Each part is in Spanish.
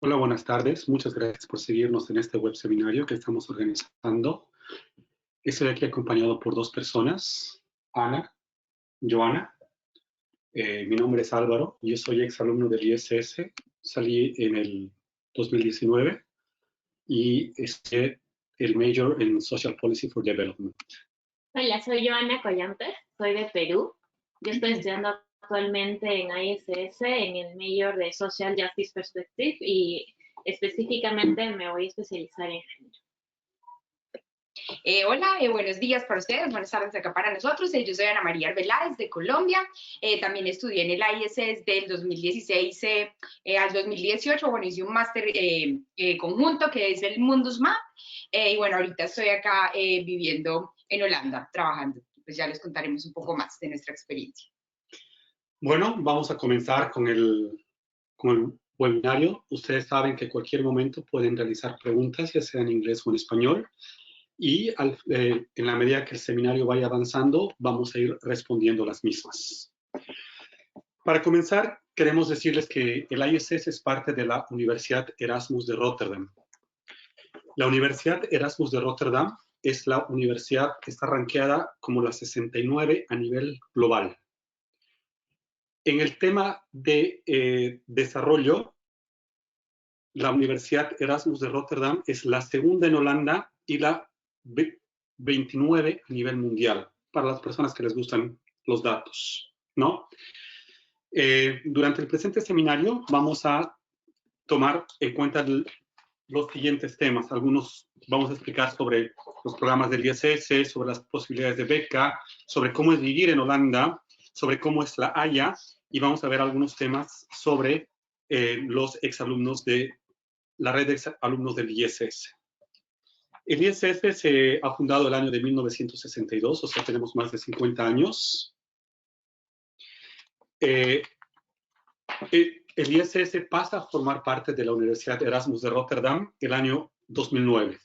Hola, buenas tardes. Muchas gracias por seguirnos en este web seminario que estamos organizando. Estoy aquí acompañado por dos personas, Ana, Joana. Mi nombre es Álvaro, yo soy exalumno del ISS, salí en el 2019 y estudié el major en Social Policy for Development. Hola, soy Joana Collantes, soy de Perú. Yo estoy estudiando actualmente en ISS en el Major de Social Justice Perspective y específicamente me voy a especializar en género. Hola, buenos días para ustedes, buenas tardes acá para nosotros. Yo soy Ana María Arbeláez de Colombia. También estudié en el ISS del 2016 al 2018. Bueno, hice un máster conjunto que es el Mundus Map. Y bueno, ahorita estoy acá viviendo en Holanda, trabajando. Pues ya les contaremos un poco más de nuestra experiencia. Bueno, vamos a comenzar con el webinario. Ustedes saben que en cualquier momento pueden realizar preguntas, ya sea en inglés o en español. Y en la medida que el seminario vaya avanzando, vamos a ir respondiendo las mismas. Para comenzar, queremos decirles que el ISS es parte de la Universidad Erasmus de Rotterdam. La Universidad Erasmus de Rotterdam es la universidad que está rankeada como la 69 a nivel global. En el tema de desarrollo, la Universidad Erasmus de Rotterdam es la segunda en Holanda y la 29 a nivel mundial, para las personas que les gustan los datos, ¿no? Durante el presente seminario vamos a tomar en cuenta los siguientes temas. Algunos vamos a explicar sobre los programas del ISS, sobre las posibilidades de beca, sobre cómo es vivir en Holanda, sobre cómo es la Haya, y vamos a ver algunos temas sobre los exalumnos de la red de exalumnos del ISS. El ISS se ha fundado el año de 1962, o sea, tenemos más de 50 años. El ISS pasa a formar parte de la Universidad Erasmus de Rotterdam el año 2009.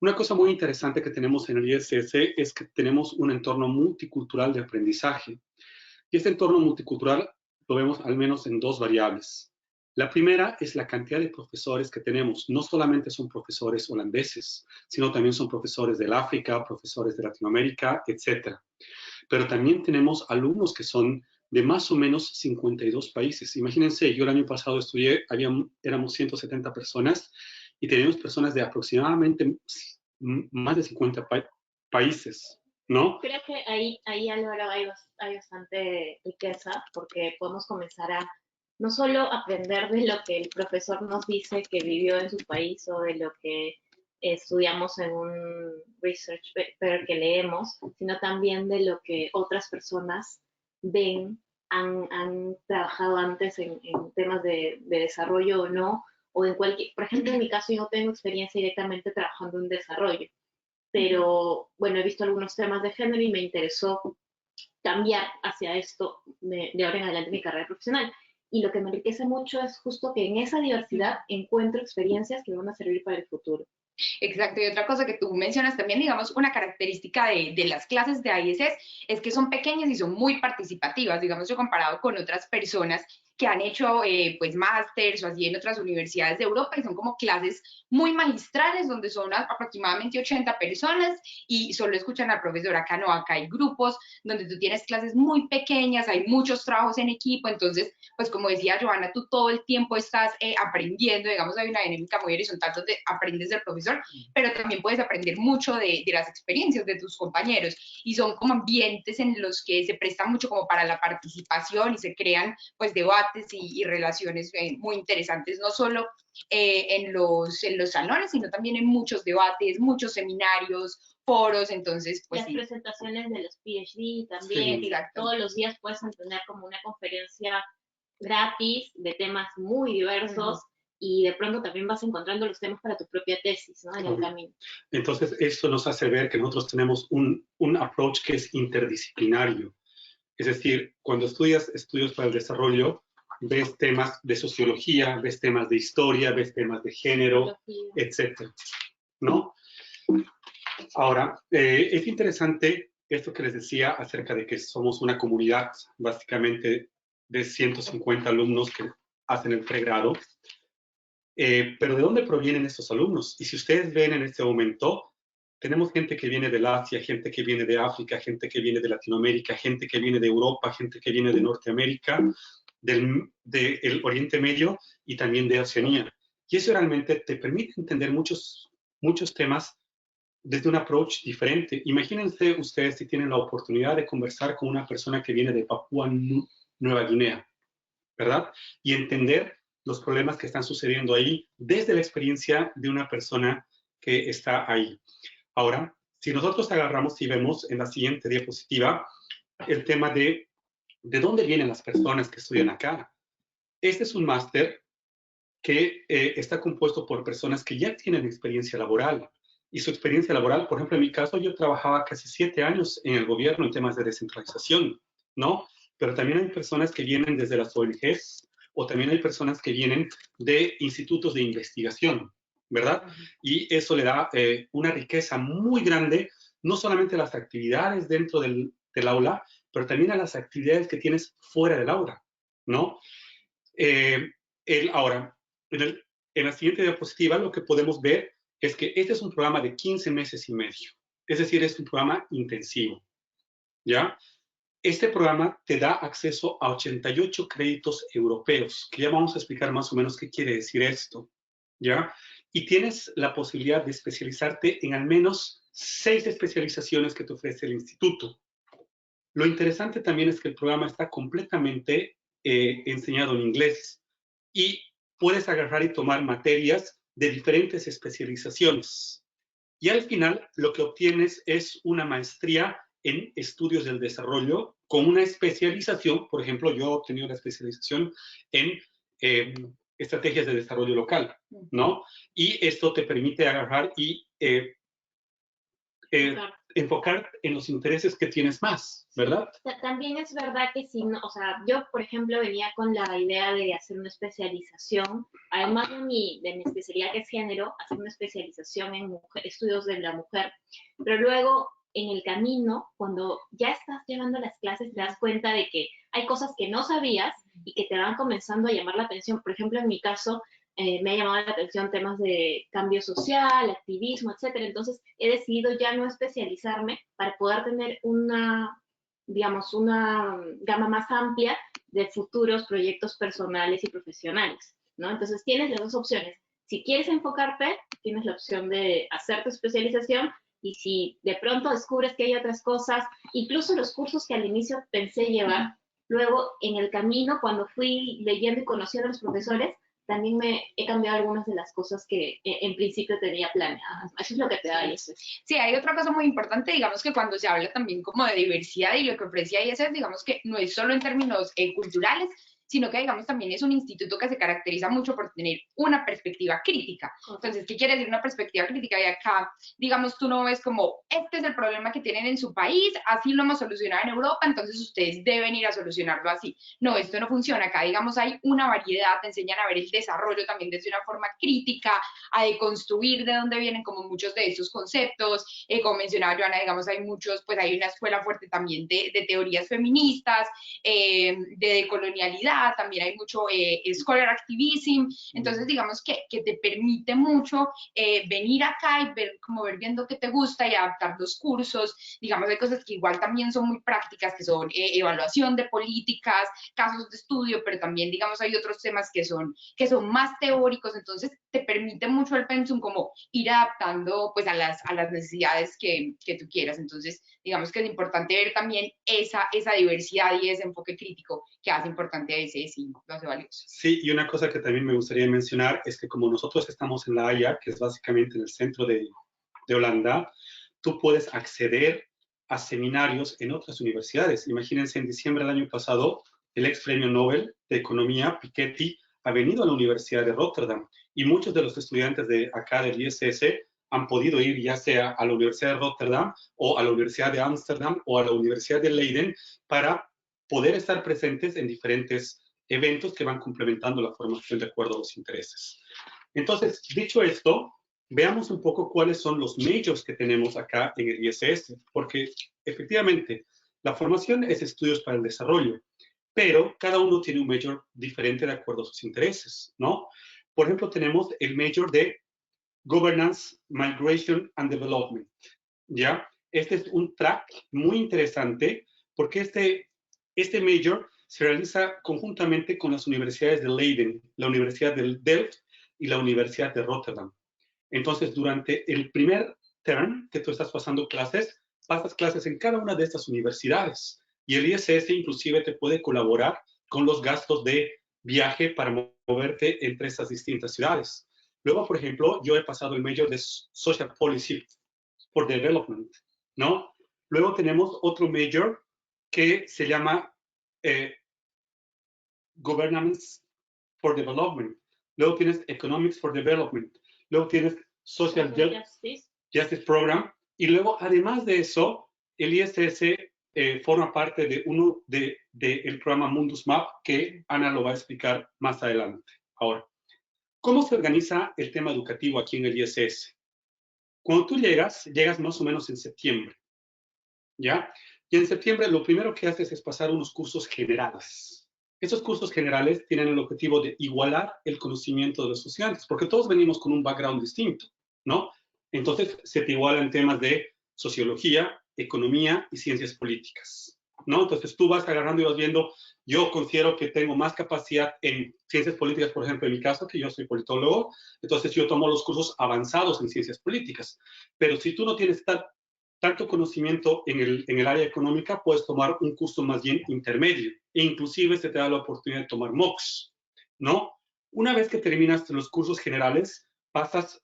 Una cosa muy interesante que tenemos en el ISS es que tenemos un entorno multicultural de aprendizaje. Y este entorno multicultural lo vemos al menos en dos variables. La primera es la cantidad de profesores que tenemos. No solamente son profesores holandeses, sino también son profesores del África, profesores de Latinoamérica, etc. Pero también tenemos alumnos que son de más o menos 52 países. Imagínense, yo el año pasado estudié, éramos 170 personas y teníamos personas de aproximadamente más de 50 países, ¿no? Creo que ahí Álvaro, hay bastante riqueza porque podemos comenzar a no solo aprender de lo que el profesor nos dice que vivió en su país o de lo que estudiamos en un research paper que leemos, sino también de lo que otras personas ven, han trabajado antes en temas de desarrollo o no, o en cualquier, por ejemplo, en mi caso yo no tengo experiencia directamente trabajando en desarrollo, pero bueno, he visto algunos temas de género y me interesó cambiar hacia esto de ahora en adelante en mi carrera profesional. Y lo que me enriquece mucho es justo que en esa diversidad encuentro experiencias que me van a servir para el futuro. Exacto, y otra cosa que tú mencionas también, digamos, una característica de las clases de ISS es que son pequeñas y son muy participativas, digamos, yo comparado con otras personas que han hecho pues másters o así en otras universidades de Europa y son como clases muy magistrales donde son aproximadamente 80 personas y solo escuchan al profesor. Acá no, acá hay grupos donde tú tienes clases muy pequeñas, hay muchos trabajos en equipo, entonces, pues como decía Joana, tú todo el tiempo estás aprendiendo, digamos, hay una dinámica muy horizontal donde aprendes del profesor, pero también puedes aprender mucho de las experiencias de tus compañeros y son como ambientes en los que se presta mucho como para la participación y se crean pues debates y relaciones muy interesantes, no solo en los salones, sino también en muchos debates, muchos seminarios, foros, entonces pues las sí. presentaciones de los PhD también, Sí, todos los días puedes tener como una conferencia gratis de temas muy diversos y de pronto también vas encontrando los temas para tu propia tesis, ¿no? En el camino. Entonces, esto nos hace ver que nosotros tenemos un approach que es interdisciplinario. Es decir, cuando estudias estudios para el desarrollo, ves temas de sociología, ves temas de historia, ves temas de género, etc. ¿No? Ahora, es interesante esto que les decía acerca de que somos una comunidad básicamente de 150 alumnos que hacen el pregrado. Pero ¿de dónde provienen estos alumnos? Y si ustedes ven en este momento, tenemos gente que viene del Asia, gente que viene de África, gente que viene de Latinoamérica, gente que viene de Europa, gente que viene de Norteamérica, del Oriente Medio y también de Oceanía. Y eso realmente te permite entender muchos temas desde un approach diferente. Imagínense ustedes si tienen la oportunidad de conversar con una persona que viene de Papúa Nueva Guinea, ¿verdad? Y entender los problemas que están sucediendo ahí desde la experiencia de una persona que está ahí. Ahora, si nosotros agarramos y vemos en la siguiente diapositiva el tema de dónde vienen las personas que estudian acá. Este es un máster que está compuesto por personas que ya tienen experiencia laboral. Y su experiencia laboral, por ejemplo, en mi caso, yo trabajaba casi 7 años en el gobierno en temas de descentralización, ¿no? Pero también hay personas que vienen desde las ONGs o también hay personas que vienen de institutos de investigación, ¿verdad? Y eso le da una riqueza muy grande, no solamente a las actividades dentro del aula, pero también a las actividades que tienes fuera del aula, ¿no? Ahora, en la siguiente diapositiva lo que podemos ver es que este es un programa de 15 meses y medio. Es decir, es un programa intensivo, ¿ya? Este programa te da acceso a 88 créditos europeos, que ya vamos a explicar más o menos qué quiere decir esto, ¿ya? Y tienes la posibilidad de especializarte en al menos 6 especializaciones que te ofrece el instituto. Lo interesante también es que el programa está completamente enseñado en inglés y puedes agarrar y tomar materias de diferentes especializaciones. Y al final lo que obtienes es una maestría en estudios del desarrollo con una especialización. Por ejemplo, yo he obtenido la especialización en estrategias de desarrollo local, ¿no? Y esto te permite agarrar y enfocar en los intereses que tienes más, ¿verdad? También es verdad que si no, o sea, yo, por ejemplo, venía con la idea de hacer una especialización, además de mi especialidad que es género, hacer una especialización en estudios de la mujer, pero luego en el camino, cuando ya estás llevando las clases, te das cuenta de que hay cosas que no sabías y que te van comenzando a llamar la atención. Por ejemplo, en mi caso, me ha llamado la atención temas de cambio social, activismo, etcétera. Entonces, he decidido ya no especializarme para poder tener digamos, una gama más amplia de futuros proyectos personales y profesionales, ¿no? Entonces, tienes las dos opciones. Si quieres enfocarte, tienes la opción de hacer tu especialización y si de pronto descubres que hay otras cosas, incluso los cursos que al inicio pensé llevar, luego en el camino, cuando fui leyendo y conociendo a los profesores, también he cambiado algunas de las cosas que en principio tenía planeadas. Eso es lo que te da IESES. Sí, hay otra cosa muy importante, digamos que cuando se habla también como de diversidad y lo que ofrece IESES, digamos que no es solo en términos culturales, sino que, digamos, también es un instituto que se caracteriza mucho por tener una perspectiva crítica. Entonces, ¿qué quiere decir una perspectiva crítica? Y acá, digamos, tú no ves como, este es el problema que tienen en su país, así lo hemos solucionado en Europa, entonces ustedes deben ir a solucionarlo así. No, esto no funciona. Acá, digamos, hay una variedad, te enseñan a ver el desarrollo también desde una forma crítica, a deconstruir de dónde vienen como muchos de estos conceptos. Como mencionaba Joana, digamos, hay muchos, pues hay una escuela fuerte también de teorías feministas, de decolonialidad, también hay mucho scholar activism, entonces digamos que te permite mucho venir acá y ver viendo qué te gusta y adaptar los cursos. Digamos, hay cosas que igual también son muy prácticas, que son evaluación de políticas, casos de estudio, pero también, digamos, hay otros temas que son más teóricos, entonces te permite mucho el pensum como ir adaptando pues a las necesidades que tú quieras. Entonces, digamos que es importante ver también esa diversidad y ese enfoque crítico que hace importante a ese sí, lo hace valioso. Sí, y una cosa que también me gustaría mencionar es que como nosotros estamos en La Haya, que es básicamente en el centro de Holanda, tú puedes acceder a seminarios en otras universidades. Imagínense, en diciembre del año pasado, el ex premio Nobel de Economía, Piketty, ha venido a la Universidad de Rotterdam y muchos de los estudiantes de acá del ISS han podido ir ya sea a la Universidad de Rotterdam o a la Universidad de Ámsterdam o a la Universidad de Leiden para poder estar presentes en diferentes eventos que van complementando la formación de acuerdo a los intereses. Entonces, dicho esto, veamos un poco cuáles son los majors que tenemos acá en el ISS, porque efectivamente la formación es estudios para el desarrollo, pero cada uno tiene un major diferente de acuerdo a sus intereses, ¿no? Por ejemplo, tenemos el major de Governance, Migration and Development, ¿ya? Este es un track muy interesante porque este major se realiza conjuntamente con las universidades de Leiden, la Universidad de Delft y la Universidad de Rotterdam. Entonces, durante el primer term que tú estás pasando clases, pasas clases en cada una de estas universidades y el ISS inclusive te puede colaborar con los gastos de viaje para moverte entre estas distintas ciudades. Luego, por ejemplo, yo he pasado el major de Social Policy for Development, ¿no? Luego tenemos otro major que se llama Governance for Development. Luego tienes Economics for Development. Luego tienes Social Justice Program. Y luego, además de eso, el ISS forma parte de uno del programa Mundus Map, que Ana lo va a explicar más adelante. Ahora, ¿cómo se organiza el tema educativo aquí en el ISS? Cuando tú llegas más o menos en septiembre, ¿ya? Y en septiembre lo primero que haces es pasar unos cursos generales. Esos cursos generales tienen el objetivo de igualar el conocimiento de los estudiantes, porque todos venimos con un background distinto, ¿no? Entonces se te igualan temas de sociología, economía y ciencias políticas, ¿no? Entonces tú vas agarrando y vas viendo, yo considero que tengo más capacidad en ciencias políticas, por ejemplo, en mi caso, que yo soy politólogo, entonces yo tomo los cursos avanzados en ciencias políticas. Pero si tú no tienes tanto conocimiento en el área económica, puedes tomar un curso más bien intermedio e inclusive se te da la oportunidad de tomar MOOCs, ¿no? Una vez que terminas los cursos generales, pasas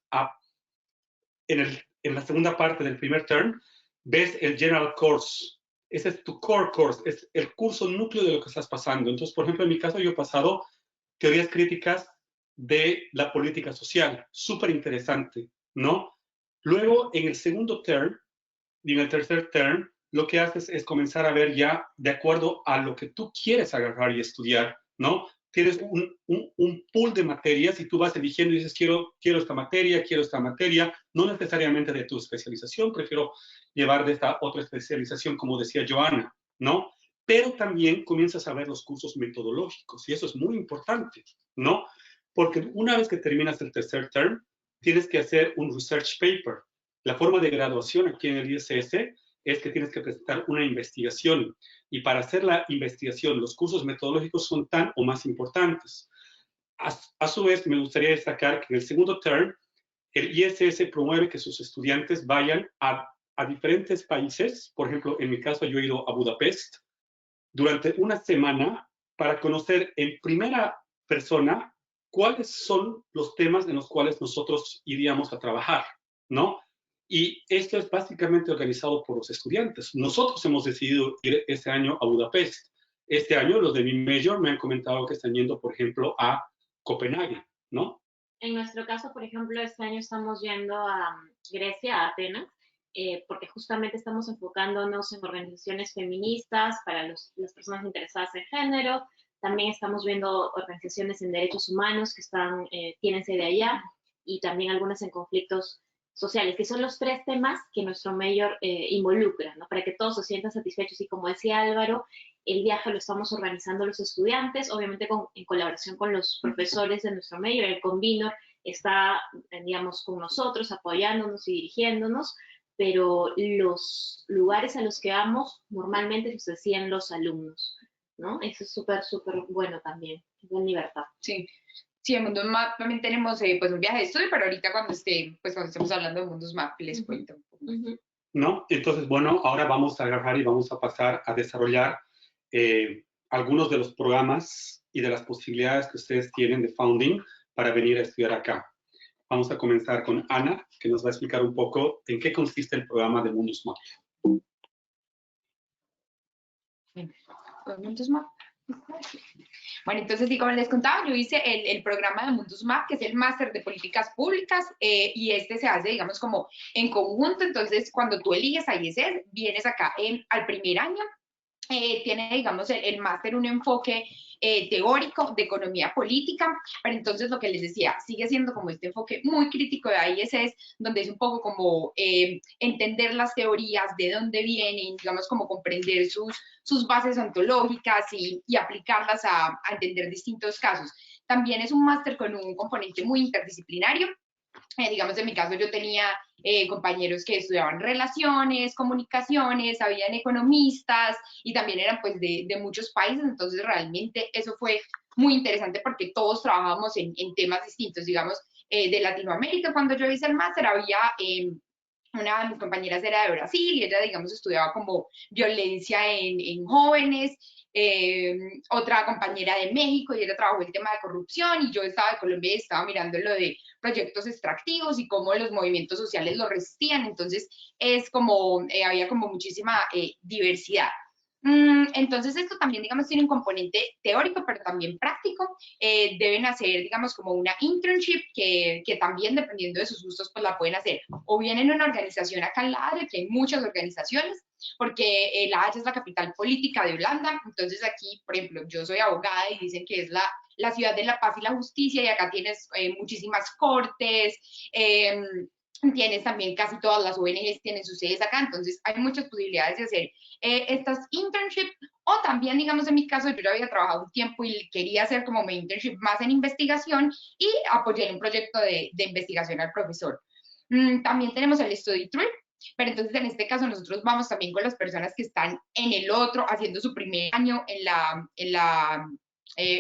en la segunda parte del primer term, ves el General Course. Ese es tu core course, es el curso núcleo de lo que estás pasando. Entonces, por ejemplo, en mi caso yo he pasado teorías críticas de la política social, súper interesante, ¿no? Luego, en el segundo term, y en el tercer term, lo que haces es comenzar a ver ya de acuerdo a lo que tú quieres agarrar y estudiar, ¿no? Tienes un pool de materias y tú vas eligiendo y dices, quiero esta materia, no necesariamente de tu especialización, prefiero llevar de esta otra especialización, como decía Joana, ¿no? Pero también comienzas a ver los cursos metodológicos y eso es muy importante, ¿no? Porque una vez que terminas el tercer term, tienes que hacer un research paper. La forma de graduación aquí en el ISS es que tienes que presentar una investigación y para hacer la investigación los cursos metodológicos son tan o más importantes. A su vez, me gustaría destacar que en el segundo term el ISS promueve que sus estudiantes vayan a diferentes países. Por ejemplo, en mi caso yo he ido a Budapest durante una semana para conocer en primera persona cuáles son los temas en los cuales nosotros iríamos a trabajar, ¿no? Y esto es básicamente organizado por los estudiantes. Nosotros hemos decidido ir este año a Budapest. Este año los de mi major me han comentado que están yendo, por ejemplo, a Copenhague, ¿no? En nuestro caso, por ejemplo, este año estamos yendo a Grecia, a Atenas, porque justamente estamos enfocándonos en organizaciones feministas para las personas interesadas en género. También estamos viendo organizaciones en derechos humanos que tienen sede allá y también algunas en conflictos sociales, que son los tres temas que nuestro major involucra, ¿no? Para que todos se sientan satisfechos. Y como decía Álvaro, el viaje lo estamos organizando los estudiantes, obviamente en colaboración con los profesores de nuestro major. El convenor está, digamos, con nosotros, apoyándonos y dirigiéndonos, pero los lugares a los que vamos normalmente los decían los alumnos, ¿no? Eso es súper, súper bueno también, en libertad. Sí. Sí, en Mundus Map también tenemos pues un viaje de estudio, pero ahorita cuando estemos hablando de Mundus Map les cuento. ¿No? Entonces, bueno, ahora vamos a agarrar y vamos a pasar a desarrollar algunos de los programas y de las posibilidades que ustedes tienen de founding para venir a estudiar acá. Vamos a comenzar con Ana, que nos va a explicar un poco en qué consiste el programa de Mundus Map. Mundus Map. Bueno, entonces, como les contaba, yo hice el programa de Mundus Map, que es el máster de políticas públicas, y este se hace, digamos, como en conjunto. Entonces, cuando tú eliges a IESES, vienes acá al primer año, tiene, digamos, el máster un enfoque teórico de economía política, pero entonces lo que les decía, sigue siendo como este enfoque muy crítico de IESES, donde es un poco como entender las teorías, de dónde vienen, digamos, como comprender sus bases ontológicas y aplicarlas a entender distintos casos. también es un máster con un componente muy interdisciplinario. Digamos, en mi caso yo tenía compañeros que estudiaban relaciones, comunicaciones, habían economistas y también eran pues de muchos países, entonces realmente eso fue muy interesante porque todos trabajábamos en temas distintos, digamos, de Latinoamérica. Cuando yo hice el máster había una de mis compañeras era de Brasil y ella, digamos, estudiaba como violencia en jóvenes, otra compañera de México y ella trabajó el tema de corrupción y yo estaba de Colombia y estaba mirando lo de proyectos extractivos y cómo los movimientos sociales lo resistían, entonces es como, había como muchísima diversidad. Entonces esto también, digamos, tiene un componente teórico, pero también práctico. Deben hacer, digamos, como una internship que también, dependiendo de sus gustos, pues la pueden hacer o bien en una organización acá en La Haya, que hay muchas organizaciones, porque La Haya es la capital política de Holanda. Entonces aquí, por ejemplo, yo soy abogada y dicen que es la ciudad de la paz y la justicia y acá tienes muchísimas cortes, tienes también casi todas las ONGs tienen sus sedes acá, entonces hay muchas posibilidades de hacer estas internships, o también, digamos, en mi caso, yo ya había trabajado un tiempo y quería hacer como mi internship más en investigación y apoyé en un proyecto de investigación al profesor. También tenemos el Study Trip, pero entonces en este caso nosotros vamos también con las personas que están en el otro, haciendo su primer año en la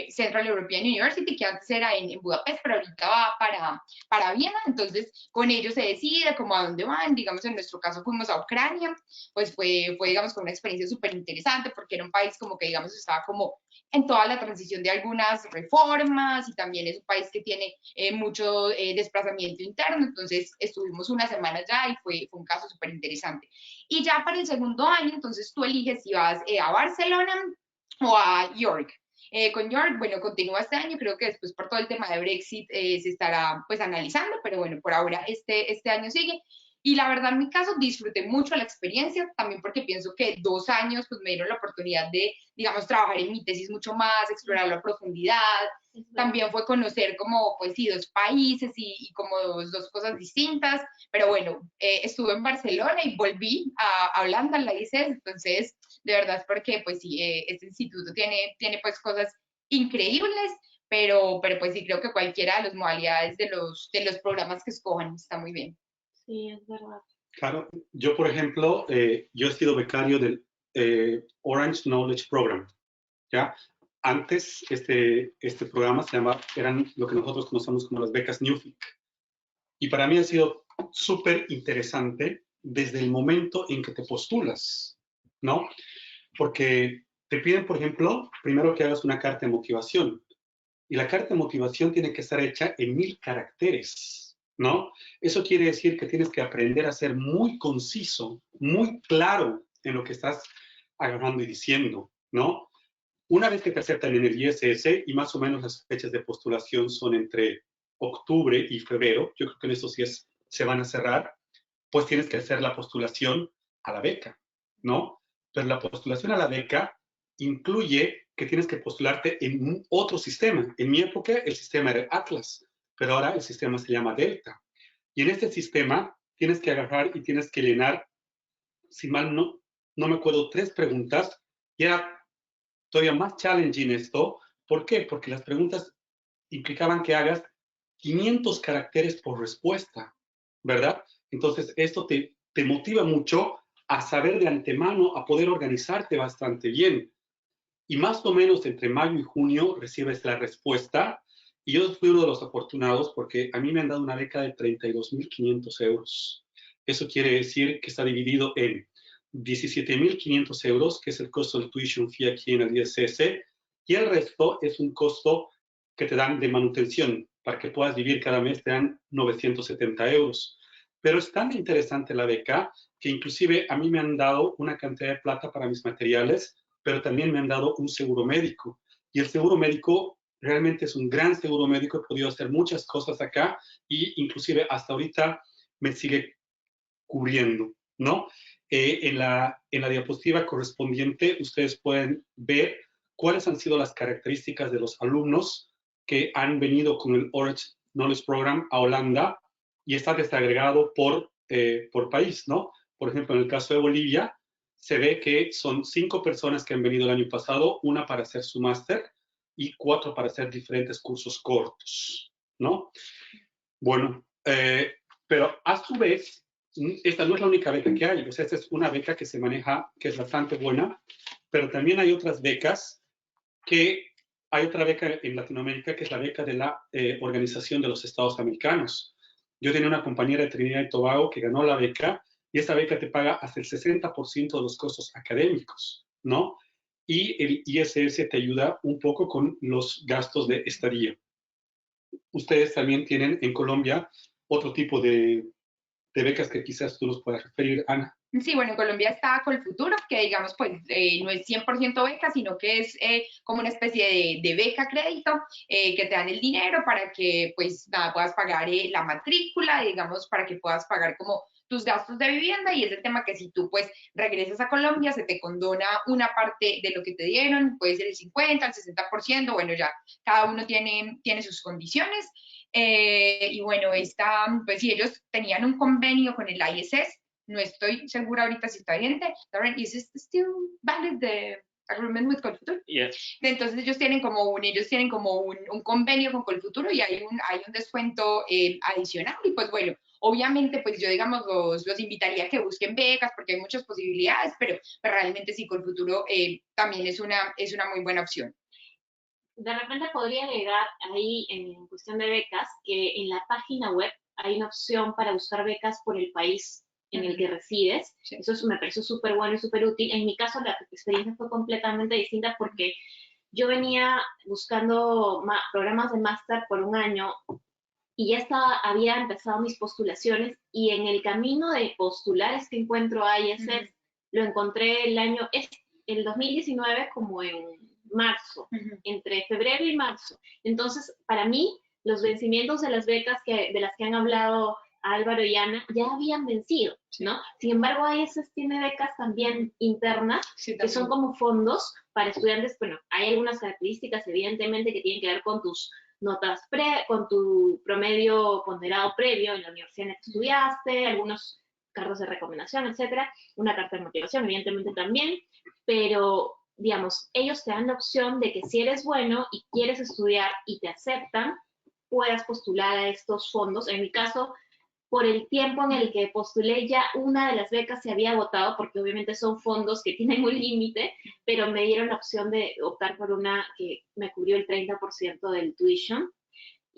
Central European University, que antes era en Budapest, pero ahorita va para Viena, entonces con ellos se decide como a dónde van, digamos en nuestro caso fuimos a Ucrania, pues fue digamos con una experiencia súper interesante porque era un país como que digamos estaba como en toda la transición de algunas reformas y también es un país que tiene mucho desplazamiento interno, entonces estuvimos una semana allá y fue un caso súper interesante. Y ya para el segundo año, entonces tú eliges si vas a Barcelona o a York. Con York, bueno, continúa este año, creo que después por todo el tema de Brexit se estará pues analizando, pero bueno, por ahora este año sigue. Y la verdad, en mi caso, disfruté mucho la experiencia, también porque pienso que 2 años pues me dieron la oportunidad de, digamos, trabajar en mi tesis mucho más, explorarlo a profundidad. También fue conocer como, pues sí, 2 países y como dos cosas distintas. Pero bueno, estuve en Barcelona y volví a Holanda, la hice, entonces de verdad es porque pues sí, este instituto tiene pues cosas increíbles, pero pues sí creo que cualquiera de las modalidades de los programas que escojan está muy bien. Sí, es verdad. Claro, yo por ejemplo, yo he sido becario del Orange Knowledge Program, ¿ya? Antes este programa se llamaba, eran lo que nosotros conocemos como las becas Newfic. Y para mí ha sido súper interesante desde el momento en que te postulas, ¿no? Porque te piden, por ejemplo, primero que hagas una carta de motivación. Y la carta de motivación tiene que estar hecha en 1000 caracteres, ¿no? Eso quiere decir que tienes que aprender a ser muy conciso, muy claro en lo que estás agarrando y diciendo, ¿no? Una vez que te aceptan en el ISS, y más o menos las fechas de postulación son entre octubre y febrero, yo creo que en estos días se van a cerrar, pues tienes que hacer la postulación a la beca, ¿no? Pero la postulación a la beca incluye que tienes que postularte en otro sistema. En mi época el sistema era Atlas, pero ahora el sistema se llama Delta. Y en este sistema tienes que agarrar y tienes que llenar, si mal no me acuerdo, 3 preguntas, y era todavía más challenging esto. ¿Por qué? Porque las preguntas implicaban que hagas 500 caracteres por respuesta, ¿verdad? Entonces, esto te motiva mucho a saber de antemano, a poder organizarte bastante bien. Y más o menos entre mayo y junio recibes la respuesta. Y yo fui uno de los afortunados porque a mí me han dado una beca de 32.500 euros. Eso quiere decir que está dividido en 17.500 euros, que es el costo del tuition fee aquí en el ISS, y el resto es un costo que te dan de manutención. Para que puedas vivir cada mes te dan 970 euros. Pero es tan interesante la beca que inclusive a mí me han dado una cantidad de plata para mis materiales, pero también me han dado un seguro médico. Y el seguro médico realmente es un gran seguro médico. He podido hacer muchas cosas acá y inclusive hasta ahorita me sigue cubriendo, ¿no? En la diapositiva correspondiente ustedes pueden ver cuáles han sido las características de los alumnos que han venido con el Orange Knowledge Program a Holanda y está desagregado por país, ¿no? Por ejemplo, en el caso de Bolivia, se ve que son 5 personas que han venido el año pasado, una para hacer su máster y 4 para hacer diferentes cursos cortos, ¿no? Bueno, pero a su vez, esta no es la única beca que hay. O sea, esta es una beca que se maneja, que es bastante buena, pero también hay otras becas hay otra beca en Latinoamérica que es la beca de la Organización de los Estados Americanos. Yo tenía una compañera de Trinidad y Tobago que ganó la beca y esta beca te paga hasta el 60% de los costos académicos, ¿no? Y el ISS te ayuda un poco con los gastos de estadía. Ustedes también tienen en Colombia otro tipo de becas que quizás tú nos puedas referir, Ana. Sí, bueno, en Colombia está Colfuturo, que digamos, pues no es 100% beca, sino que es como una especie de beca crédito, que te dan el dinero para que, pues, nada, puedas pagar la matrícula, digamos, para que puedas pagar como tus gastos de vivienda, y es el tema que si tú, pues, regresas a Colombia, se te condona una parte de lo que te dieron, puede ser el 50, el 60%, bueno, ya cada uno tiene sus condiciones, y bueno, pues sí, ellos tenían un convenio con el ISS. No estoy segura ahorita si está vigente. Darren, ¿is it still valid the agreement with Colfuturo? Yes. Entonces ellos tienen como un convenio con Colfuturo y hay un descuento adicional. Y pues bueno, obviamente pues yo digamos los invitaría a que busquen becas porque hay muchas posibilidades, pero realmente sí, Colfuturo también es una muy buena opción. De repente podría agregar ahí en cuestión de becas que en la página web hay una opción para buscar becas por el país en el que resides. Sí. Eso me pareció súper bueno y súper útil. En mi caso la experiencia fue completamente distinta porque yo venía buscando programas de máster por un año y ya había empezado mis postulaciones y en el camino de postular este encuentro a ISS lo encontré el 2019 como en marzo, entre febrero y marzo. Entonces, para mí, los vencimientos de las becas de las que han hablado Álvaro y Ana ya habían vencido, ¿no? Sin embargo, ISS tiene becas también internas, que son como fondos para estudiantes. Bueno, hay algunas características, evidentemente, que tienen que ver con tus notas con tu promedio ponderado previo en la universidad en la que estudiaste, algunos cartas de recomendación, etcétera, una carta de motivación, evidentemente también, pero digamos, ellos te dan la opción de que si eres bueno y quieres estudiar y te aceptan, puedas postular a estos fondos. En mi caso, por el tiempo en el que postulé, ya una de las becas se había agotado, porque obviamente son fondos que tienen un límite, pero me dieron la opción de optar por una que me cubrió el 30% del tuition.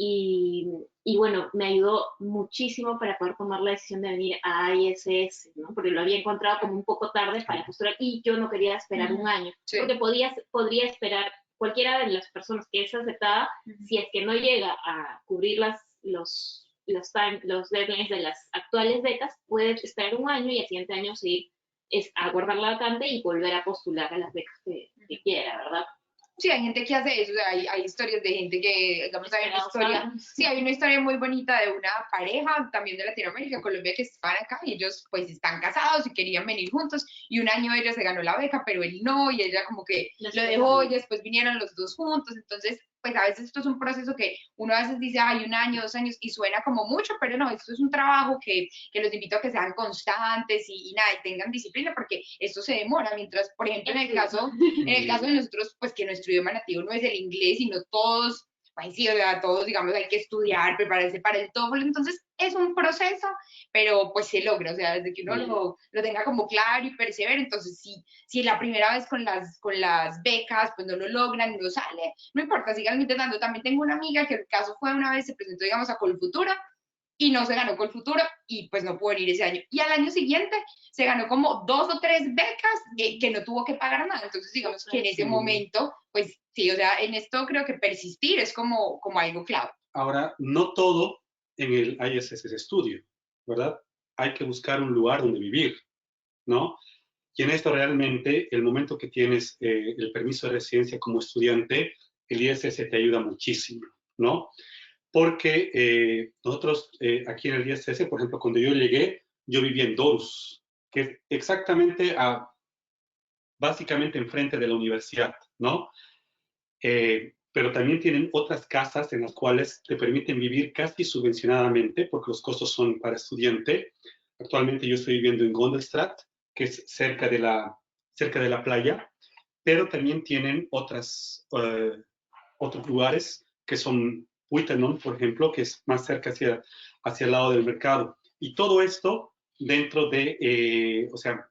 Y bueno, me ayudó muchísimo para poder tomar la decisión de venir a ISS, ¿no? Porque lo había encontrado como un poco tarde para postular y yo no quería esperar un año, porque podría esperar cualquiera de las personas que es aceptada, si es que no llega a cubrir los deadlines de las actuales becas, puede esperar un año y al siguiente año seguir a guardar la vacante y volver a postular a las becas que quiera, ¿verdad? Sí, hay gente que hace eso, o sea, hay historias de gente que, digamos, hay una historia muy bonita de una pareja también de Latinoamérica, Colombia, que estaban acá y ellos pues están casados y querían venir juntos y un año ella se ganó la beca, pero él no, y ella como que lo dejó y después vinieron los dos juntos. Entonces pues a veces esto es un proceso que uno a veces dice, ay, un año, 2 años, y suena como mucho, pero no, esto es un trabajo que los invito a que sean constantes y nada, y tengan disciplina, porque esto se demora, mientras, por ejemplo, en el caso de nosotros, pues que nuestro idioma nativo no es el inglés, sino todos, pues sí, o sea, todos, digamos, hay que estudiar, prepararse para el TOEFL, entonces es un proceso, pero pues se logra, o sea, desde que uno lo tenga como claro y persevere. Entonces si la primera vez con las becas pues no lo logran, no sale, no importa, sigan intentando. También tengo una amiga que el caso fue una vez, se presentó, digamos, a Colfuturo y no se ganó Colfuturo y pues no pudo venir ese año. Y al año siguiente se ganó como 2 o 3 becas que no tuvo que pagar nada. Entonces, digamos que en ese momento, pues sí, o sea, en esto creo que persistir es como algo clave. Ahora, no todo en el ISS es estudio, ¿verdad? Hay que buscar un lugar donde vivir, ¿no? Y en esto realmente, el momento que tienes el permiso de residencia como estudiante, el ISS te ayuda muchísimo, ¿no? Porque nosotros aquí en el ISS, por ejemplo, cuando yo llegué, yo vivía en Dorus, que es exactamente básicamente enfrente de la universidad, ¿no? Pero también tienen otras casas en las cuales te permiten vivir casi subvencionadamente, porque los costos son para estudiante. Actualmente yo estoy viviendo en Gondelstraat, que es cerca de la playa, pero también tienen otras otros lugares que son Wittenon, por ejemplo, que es más cerca hacia el lado del mercado. Y todo esto dentro de, o sea,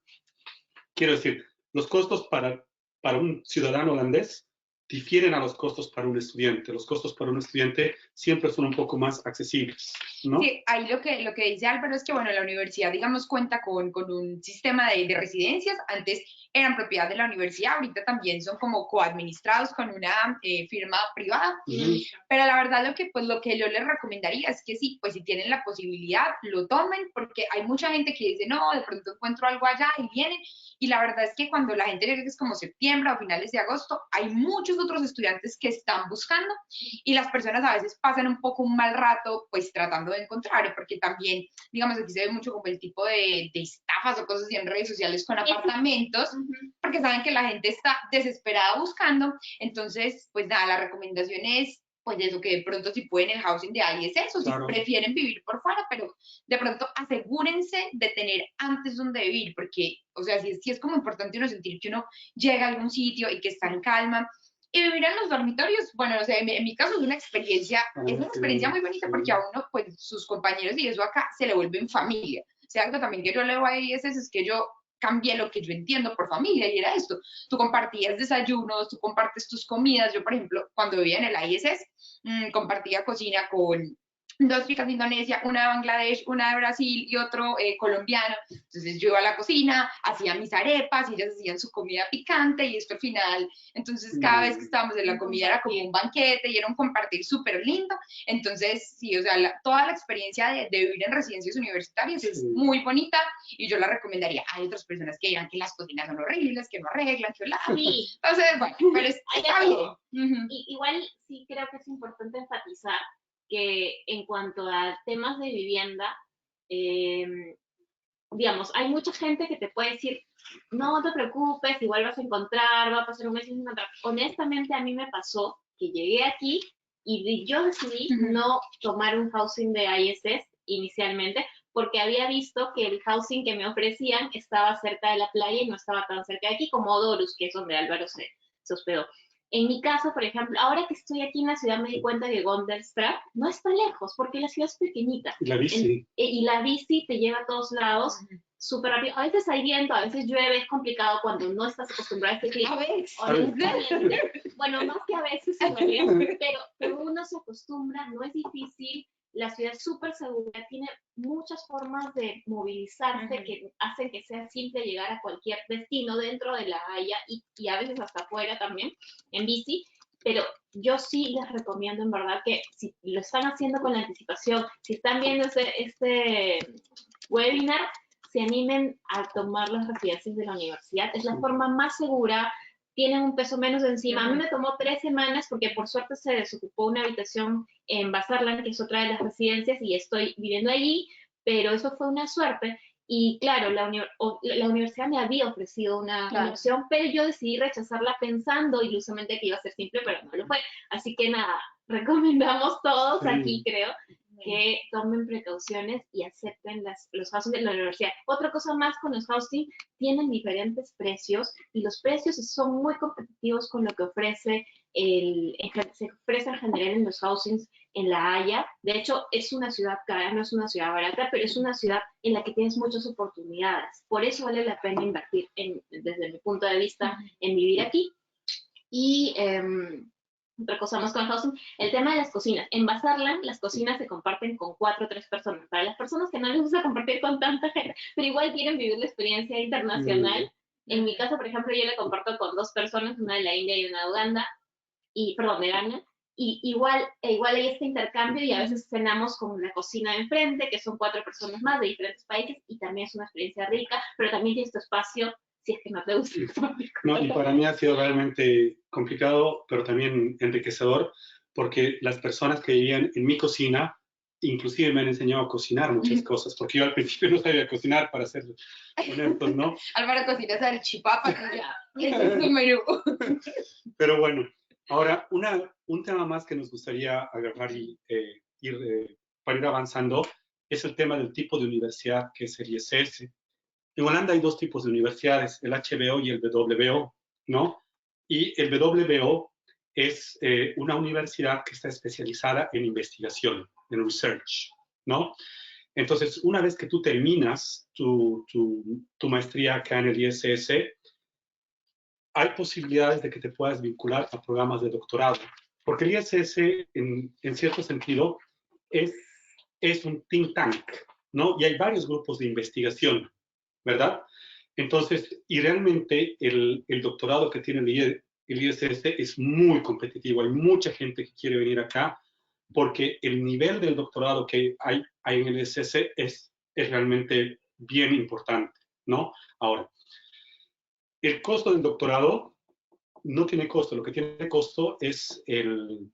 quiero decir, los costos para un ciudadano holandés difieren a los costos para un estudiante. Los costos para un estudiante siempre son un poco más accesibles, ¿no? Sí, ahí lo que dice Álvaro es que, bueno, la universidad, digamos, cuenta con un sistema de residencias. Antes eran propiedad de la universidad, ahorita también son como coadministrados con una firma privada. Pero la verdad lo que yo les recomendaría es que sí, pues si tienen la posibilidad, lo tomen, porque hay mucha gente que dice, no, de pronto encuentro algo allá y vienen. Y la verdad es que cuando la gente llega, que es como septiembre o finales de agosto, hay muchos otros estudiantes que están buscando y las personas a veces pasan un poco un mal rato pues tratando de encontrar, porque también, digamos, aquí se ve mucho como el tipo de estafas o cosas así en redes sociales con apartamentos, porque saben que la gente está desesperada buscando. Entonces, pues nada, la recomendación es pues eso, que de pronto si pueden el housing de ISS o si prefieren vivir por fuera, pero de pronto asegúrense de tener antes donde vivir, porque, o sea, sí es como importante uno sentir que uno llega a algún sitio y que está en calma. Y vivir en los dormitorios, bueno, o sea, en mi caso es una experiencia muy bonita porque a uno, pues sus compañeros y eso acá se le vuelven familia. O sea, algo también que yo leo a ISS es que yo cambié lo que yo entiendo por familia y era esto. Tú compartías desayunos, tú compartes tus comidas. Yo, por ejemplo, cuando vivía en el ISS, compartía cocina con dos chicas de Indonesia, una de Bangladesh, una de Brasil y otro colombiano. Entonces yo iba a la cocina, hacía mis arepas y ellas hacían su comida picante y esto al final, entonces cada vez que estábamos en la comida era como un banquete y era un compartir súper lindo. Entonces sí, o sea, toda la experiencia de vivir en residencias universitarias es muy bonita y yo la recomendaría. Hay otras personas que dirán que las cocinas son horribles, que no arreglan, que Sí. Entonces, bueno, pero está bien. Igual sí creo que es importante enfatizar que en cuanto a temas de vivienda, digamos, hay mucha gente que te puede decir, no te preocupes, igual vas a encontrar, va a pasar un mes sin encontrar. Honestamente, a mí me pasó que llegué aquí y yo decidí no tomar un housing de ISS inicialmente, porque había visto que el housing que me ofrecían estaba cerca de la playa y no estaba tan cerca de aquí como Odorus, que es donde Álvaro se hospedó. En mi caso, por ejemplo, ahora que estoy aquí en la ciudad me di cuenta que Gondelstraat no está lejos, porque la ciudad es pequeñita. La bici. Y la bici te lleva a todos lados súper rápido. A veces hay viento, a veces llueve, es complicado cuando no estás acostumbrado a este clima. A veces. Bueno, más que a veces en realidad, pero uno se acostumbra, no es difícil. La ciudad es súper segura, tiene muchas formas de movilizarse que hacen que sea simple llegar a cualquier destino dentro de La Haya y a veces hasta afuera también, en bici. Pero yo sí les recomiendo en verdad que si lo están haciendo con la anticipación, si están viendo este webinar, se animen a tomar las residencias de la universidad. Es la forma más segura, tienen un peso menos encima. A mí me tomó 3 semanas porque por suerte se desocupó una habitación en Basarland, que es otra de las residencias, y estoy viviendo allí, pero eso fue una suerte. Y claro, la universidad me había ofrecido una opción, pero yo decidí rechazarla pensando ilusamente que iba a ser simple, pero no lo fue. Así que nada, recomendamos todos aquí, creo, que tomen precauciones y acepten los housing de la universidad. Otra cosa más con los housing, tienen diferentes precios y los precios son muy competitivos con lo que se ofrece en general en los housings en La Haya. De hecho, es una ciudad cara, no es una ciudad barata, pero es una ciudad en la que tienes muchas oportunidades. Por eso vale la pena invertir, desde mi punto de vista, en vivir aquí. Y otra cosa más con el housing, el tema de las cocinas. En Basarland, las cocinas se comparten con 4 o 3 personas. Para las personas que no les gusta compartir con tanta gente, pero igual quieren vivir la experiencia internacional. En mi caso, por ejemplo, yo le comparto con 2 personas, una de la India y una de Uganda, de Ghana. Y igual hay este intercambio y a veces cenamos con la cocina de enfrente, que son 4 personas más de diferentes países, y también es una experiencia rica, pero también tienes tu espacio si es que no te gusta. No, y para mí ha sido realmente complicado, pero también enriquecedor, porque las personas que vivían en mi cocina, inclusive me han enseñado a cocinar muchas cosas, porque yo al principio no sabía cocinar, para ser honestos, ¿no? Álvaro cocina salchipapa, ese es su menú. Pero bueno, ahora un tema más que nos gustaría agarrar y para ir avanzando es el tema del tipo de universidad que es el ISS. En Holanda hay 2 tipos de universidades, el HBO y el WO, ¿no? Y el WO es una universidad que está especializada en investigación, en research, ¿no? Entonces, una vez que tú terminas tu maestría acá en el ISS, hay posibilidades de que te puedas vincular a programas de doctorado, porque el ISS, en cierto sentido, es un think tank, ¿no? Y hay varios grupos de investigación, ¿verdad? Entonces, y realmente el doctorado que tiene el ISS es muy competitivo. Hay mucha gente que quiere venir acá porque el nivel del doctorado que hay en el ISS es realmente bien importante, ¿no? Ahora, el costo del doctorado no tiene costo. Lo que tiene costo es el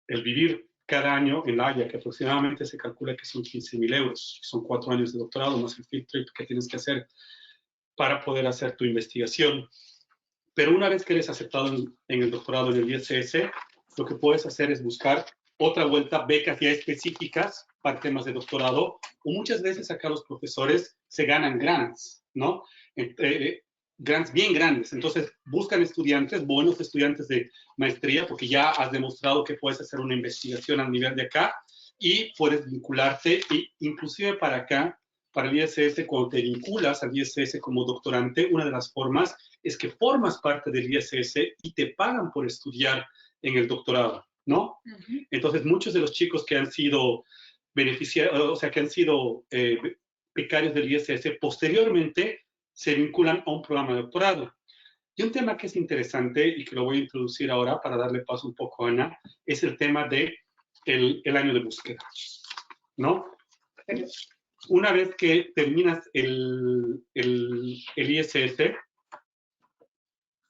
vivir cada año en La Haya, que aproximadamente se calcula que son 15.000 euros. Son 4 años de doctorado más el field trip que tienes que hacer para poder hacer tu investigación. Pero una vez que eres aceptado en el doctorado en el ISS, lo que puedes hacer es buscar otra vuelta, becas ya específicas para temas de doctorado, o muchas veces acá los profesores se ganan grants, ¿no? Grants bien grandes. Entonces, buscan estudiantes, buenos estudiantes de maestría, porque ya has demostrado que puedes hacer una investigación al nivel de acá y puedes vincularte, e inclusive para acá, para el ISS, cuando te vinculas al ISS como doctorante, una de las formas es que formas parte del ISS y te pagan por estudiar en el doctorado, ¿no? Uh-huh. Entonces, muchos de los chicos que han sido beneficiarios, o sea, que han sido becarios del ISS, posteriormente se vinculan a un programa de doctorado. Y un tema que es interesante y que lo voy a introducir ahora para darle paso un poco a Ana, es el tema de el año de búsqueda, ¿no? Una vez que terminas el ISS,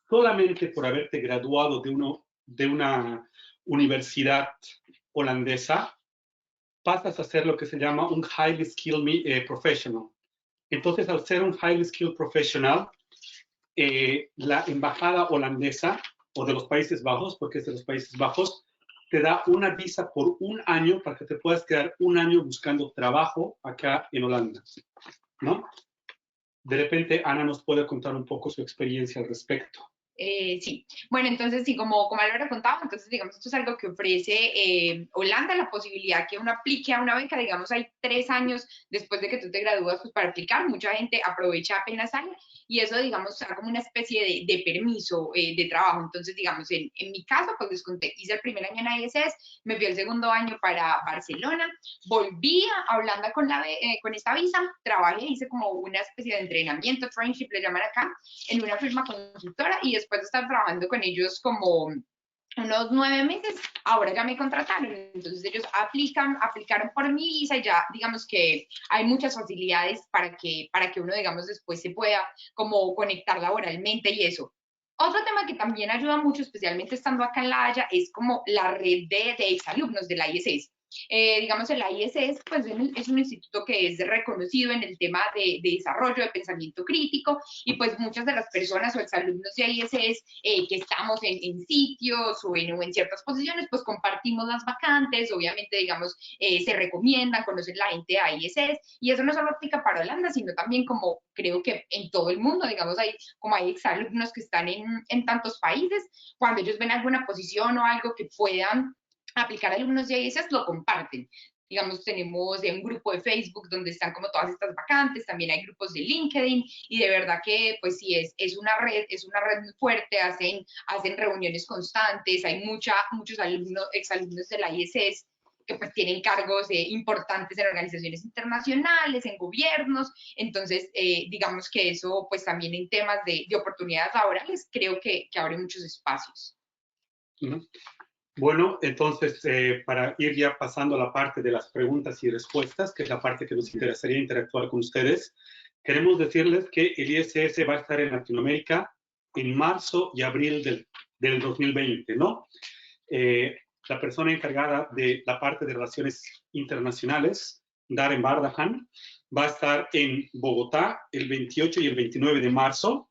solamente por haberte graduado de una universidad holandesa, pasas a ser lo que se llama un highly skilled professional. Entonces, al ser un highly skilled professional, la embajada holandesa, o de los Países Bajos, porque es de los Países Bajos, te da una visa por 1 año para que te puedas quedar 1 año buscando trabajo acá en Holanda, ¿no? De repente, Ana nos puede contar un poco su experiencia al respecto. Sí, bueno, entonces sí, como Álvaro contaba, entonces digamos, esto es algo que ofrece Holanda, la posibilidad que uno aplique a una beca, digamos, hay 3 años después de que tú te gradúas, pues para aplicar, mucha gente aprovecha apenas sale, y eso, digamos, da como una especie de permiso de trabajo. Entonces, digamos, en mi caso, pues les conté, hice el primer año en ISS, me fui el segundo año para Barcelona, volví a Holanda con esta visa, trabajé, hice como una especie de entrenamiento, traineeship, le llaman acá, en una firma consultora, y después de estar trabajando con ellos como unos 9 meses, ahora ya me contrataron. Entonces ellos aplicaron por mi visa y ya digamos que hay muchas facilidades para que uno, digamos, después se pueda como conectar laboralmente y eso. Otro tema que también ayuda mucho, especialmente estando acá en La Haya, es como la red de exalumnos de la ISS. Digamos, el ISS pues, es un instituto que es reconocido en el tema de desarrollo de pensamiento crítico, y pues muchas de las personas o exalumnos de ISS que estamos en sitios o en ciertas posiciones, pues compartimos las vacantes, obviamente, digamos, se recomiendan, conocen la gente de ISS, y eso no solo aplica para Holanda, sino también como creo que en todo el mundo, digamos, hay exalumnos que están en tantos países, cuando ellos ven alguna posición o algo que puedan aplicar alumnos de ISS, lo comparten. Digamos, tenemos un grupo de Facebook donde están como todas estas vacantes, también hay grupos de LinkedIn, y de verdad que pues sí, es una red muy fuerte, hacen reuniones constantes, hay muchos exalumnos de la ISS que pues tienen cargos importantes en organizaciones internacionales, en gobiernos. Entonces digamos que eso pues también en temas de oportunidades laborales creo que abre muchos espacios. Bueno, entonces, para ir ya pasando a la parte de las preguntas y respuestas, que es la parte que nos interesaría interactuar con ustedes, queremos decirles que el ISS va a estar en Latinoamérica en marzo y abril del 2020, ¿no? La persona encargada de la parte de relaciones internacionales, Darren Bardahan, va a estar en Bogotá el 28 y el 29 de marzo,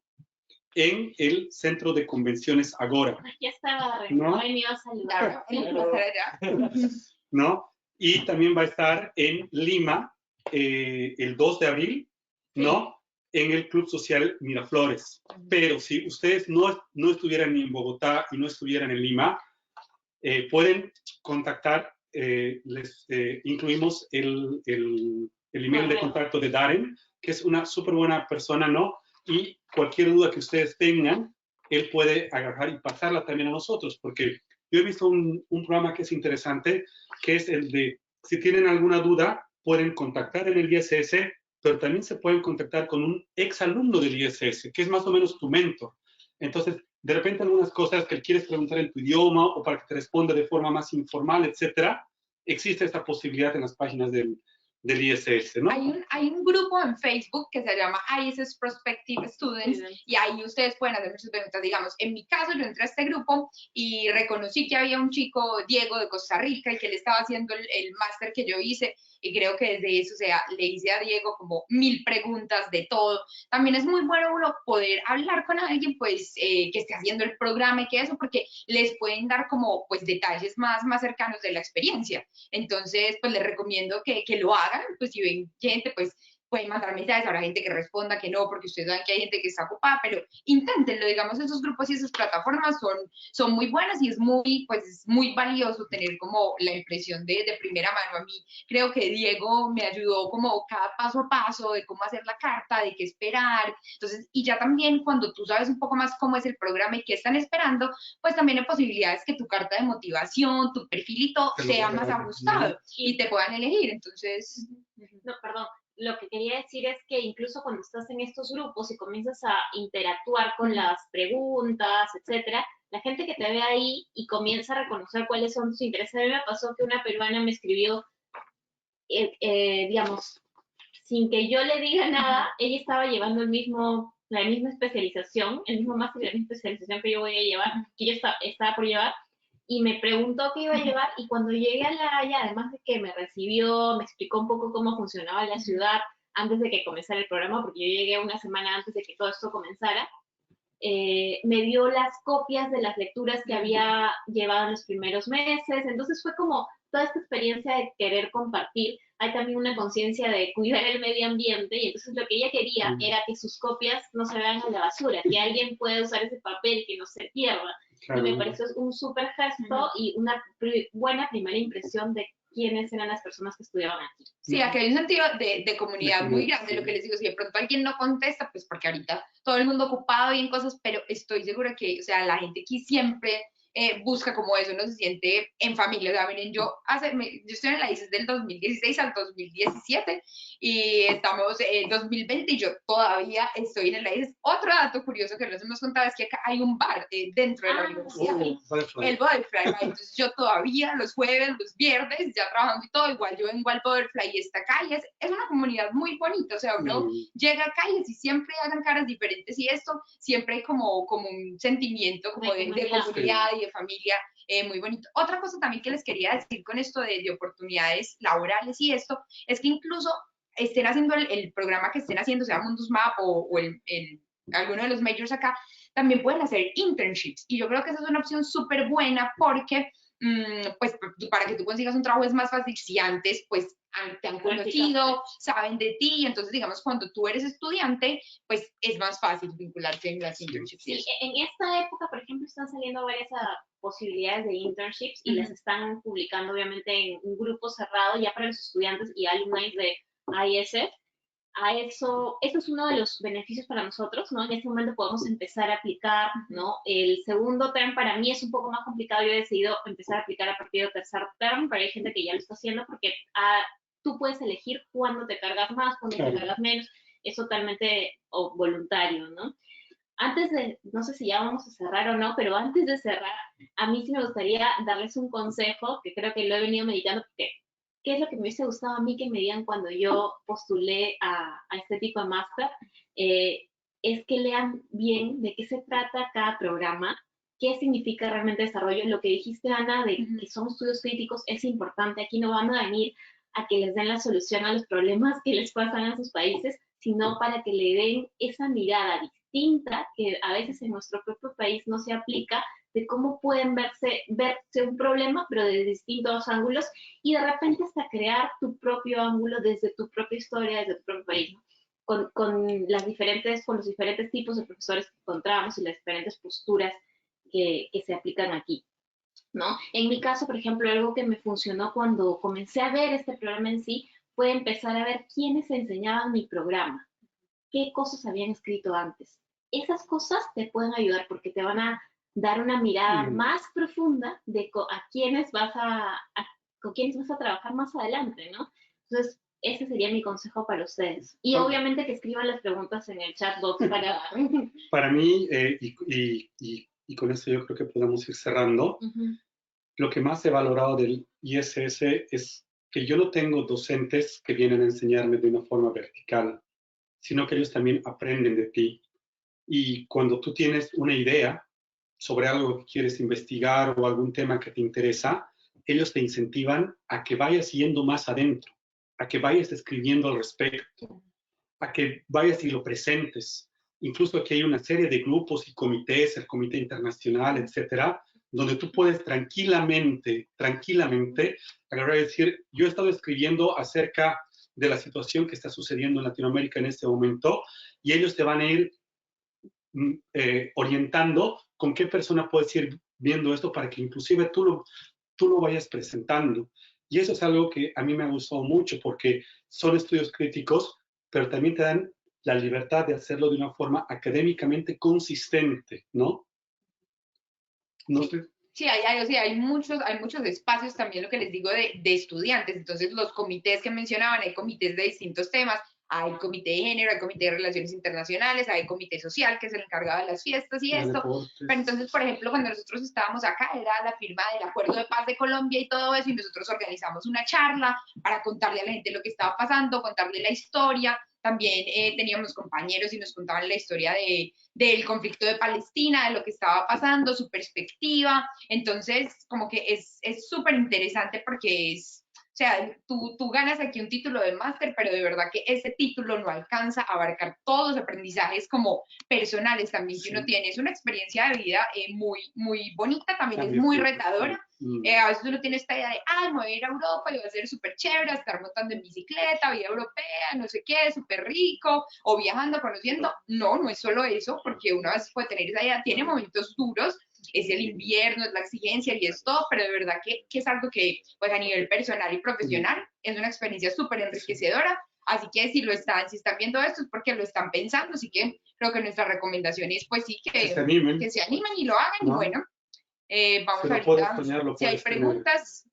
en el Centro de Convenciones Agora. Ya estaba, ¿no? Venido a saludar. ¿No? Y también va a estar en Lima el 2 de abril, ¿no? Sí. En el Club Social Miraflores. Pero si ustedes no estuvieran ni en Bogotá y no estuvieran en Lima, pueden contactar, les incluimos el email de contacto de Darren, que es una súper buena persona, ¿no? Y cualquier duda que ustedes tengan, él puede agarrar y pasarla también a nosotros, porque yo he visto un programa que es interesante, que es el de, si tienen alguna duda, pueden contactar en el ISS, pero también se pueden contactar con un exalumno del ISS, que es más o menos tu mentor. Entonces, de repente algunas cosas que quieres preguntar en tu idioma o para que te responda de forma más informal, etcétera, existe esta posibilidad en las páginas del ISS, ¿no? Hay un grupo en Facebook que se llama ISS Prospective Students y ahí ustedes pueden hacer muchas preguntas. Digamos, en mi caso yo entré a este grupo y reconocí que había un chico, Diego, de Costa Rica, y que él estaba haciendo el máster que yo hice, y creo que desde eso, o sea, le hice a Diego como 1000 preguntas de todo. También es muy bueno uno poder hablar con alguien, pues, que esté haciendo el programa y que eso, porque les pueden dar como, pues, detalles más cercanos de la experiencia. Entonces, pues, les recomiendo que lo hagan, pues, si ven gente, pues, pueden mandar mensajes, habrá gente que responda que no, porque ustedes saben que hay gente que está ocupada, pero inténtenlo, digamos, esos grupos y esas plataformas son muy buenas y es muy valioso tener como la impresión de primera mano. A mí creo que Diego me ayudó como cada paso a paso de cómo hacer la carta, de qué esperar. Entonces, y ya también cuando tú sabes un poco más cómo es el programa y qué están esperando, pues también hay posibilidades que tu carta de motivación, tu perfil y todo sea más ajustado y te puedan elegir. Entonces, no, perdón. Lo que quería decir es que incluso cuando estás en estos grupos y comienzas a interactuar con las preguntas, etcétera, la gente que te ve ahí y comienza a reconocer cuáles son sus intereses. A mí me pasó que una peruana me escribió, digamos, sin que yo le diga nada, ella estaba llevando la misma especialización, el mismo máster de la misma especialización que yo voy a llevar, que yo estaba por llevar, y me preguntó qué iba a llevar, y cuando llegué a La Haya, además de que me recibió, me explicó un poco cómo funcionaba la ciudad antes de que comenzara el programa, porque yo llegué una semana antes de que todo esto comenzara, me dio las copias de las lecturas que había llevado en los primeros meses, entonces fue como toda esta experiencia de querer compartir. Hay también una conciencia de cuidar el medio ambiente y entonces lo que ella quería era que sus copias no se vayan a la basura, que alguien pueda usar ese papel, que no se pierda. Claro. Y me pareció un súper gesto y una buena primera impresión de quiénes eran las personas que estudiaban aquí. Sí, aquí hay un sentido de comunidad muy grande, lo que les digo, si de pronto alguien no contesta, pues porque ahorita todo el mundo ocupado y en cosas, pero estoy segura que, o sea, la gente aquí siempre busca como eso, no se siente en familia. O sea, miren, yo estoy en la ICES del 2016 al 2017 y estamos en 2020 y yo todavía estoy en la ICES. Otro dato curioso que les hemos contado es que acá hay un bar dentro de la universidad, el Butterfly, ¿right? Entonces yo todavía los jueves, los viernes, ya trabajando y todo, igual yo vengo al Butterfly y está acá y es una comunidad muy bonita, o sea, uno llega acá y así siempre hagan caras diferentes y esto, siempre hay como un sentimiento como de comunidad y de familia muy bonito. Otra cosa también que les quería decir con esto de oportunidades laborales y esto, es que incluso estén haciendo el programa que estén haciendo, sea Mundus Map o alguno de los majors acá, también pueden hacer internships. Y yo creo que esa es una opción súper buena porque, pues, para que tú consigas un trabajo es más fácil si antes, pues, te han conocido, saben de ti. Entonces, digamos, cuando tú eres estudiante, pues, es más fácil vincularte en las internships. Sí, en esta época, por ejemplo, están saliendo varias posibilidades de internships y las están publicando, obviamente, en un grupo cerrado ya para los estudiantes y alumni de ISF. Eso es uno de los beneficios para nosotros, ¿no? En este momento podemos empezar a aplicar, ¿no? El segundo term para mí es un poco más complicado, yo he decidido empezar a aplicar a partir del tercer term, pero hay gente que ya lo está haciendo porque tú puedes elegir cuándo te cargas más, cuándo te cargas menos, es totalmente voluntario, ¿no? Antes de, no sé si ya vamos a cerrar o no, pero antes de cerrar, a mí sí me gustaría darles un consejo que creo que lo he venido meditando porque ¿qué es lo que me hubiese gustado a mí que me digan cuando yo postulé a este tipo de máster? Es que lean bien de qué se trata cada programa, qué significa realmente desarrollo. Lo que dijiste, Ana, de que son estudios críticos es importante. Aquí no van a venir a que les den la solución a los problemas que les pasan a sus países, sino para que le den esa mirada distinta que a veces en nuestro propio país no se aplica, de cómo pueden verse un problema, pero desde distintos ángulos, y de repente hasta crear tu propio ángulo desde tu propia historia, desde tu propio país, ¿no? Con los diferentes tipos de profesores que encontramos y las diferentes posturas que se aplican aquí. ¿no? En mi caso, por ejemplo, algo que me funcionó cuando comencé a ver este programa en sí fue empezar a ver quiénes enseñaban mi programa, qué cosas habían escrito antes. Esas cosas te pueden ayudar porque te van a dar una mirada más profunda de a quiénes con quiénes vas a trabajar más adelante, ¿no? Entonces, ese sería mi consejo para ustedes. Y obviamente que escriban las preguntas en el chat box para... Para mí, y con esto yo creo que podemos ir cerrando, lo que más he valorado del ISS es que yo no tengo docentes que vienen a enseñarme de una forma vertical, sino que ellos también aprenden de ti. Y cuando tú tienes una idea sobre algo que quieres investigar o algún tema que te interesa, ellos te incentivan a que vayas yendo más adentro, a que vayas escribiendo al respecto, a que vayas y lo presentes. Incluso aquí hay una serie de grupos y comités, el Comité Internacional, etcétera, donde tú puedes tranquilamente agarrar y decir, yo he estado escribiendo acerca de la situación que está sucediendo en Latinoamérica en este momento, y ellos te van a ir orientando con qué persona puedes ir viendo esto para que inclusive tú lo vayas presentando. Y eso es algo que a mí me ha gustado mucho porque son estudios críticos, pero también te dan la libertad de hacerlo de una forma académicamente consistente, ¿no? No sé. Sí, hay muchos espacios también, lo que les digo, de estudiantes. Entonces, los comités que mencionaban, hay comités de distintos temas, hay comité de género, hay comité de relaciones internacionales, hay comité social, que es el encargado de las fiestas y esto. Pero entonces, por ejemplo, cuando nosotros estábamos acá, era la firma del Acuerdo de Paz de Colombia y todo eso, y nosotros organizamos una charla para contarle a la gente lo que estaba pasando, contarle la historia. También teníamos compañeros y nos contaban la historia del conflicto de Palestina, de lo que estaba pasando, su perspectiva. Entonces, como que es súper interesante porque o sea, tú ganas aquí un título de máster, pero de verdad que ese título no alcanza a abarcar todos los aprendizajes como personales también que uno tiene. Es una experiencia de vida muy bonita, también es muy retadora. A veces uno tiene esta idea de, me voy a ir a Europa y va a ser súper chévere, a estar montando en bicicleta, vida europea, no sé qué, súper rico, o viajando, conociendo. No es solo eso, porque uno a veces puede tener esa idea, tiene momentos duros, es el invierno, es la exigencia y es todo, pero de verdad que es algo que, pues a nivel personal y profesional, es una experiencia súper enriquecedora. Así que si están viendo esto es porque lo están pensando, así que creo que nuestra recomendación es, pues sí, que se animen y lo hagan, y bueno, vamos ahorita, si hay preguntas.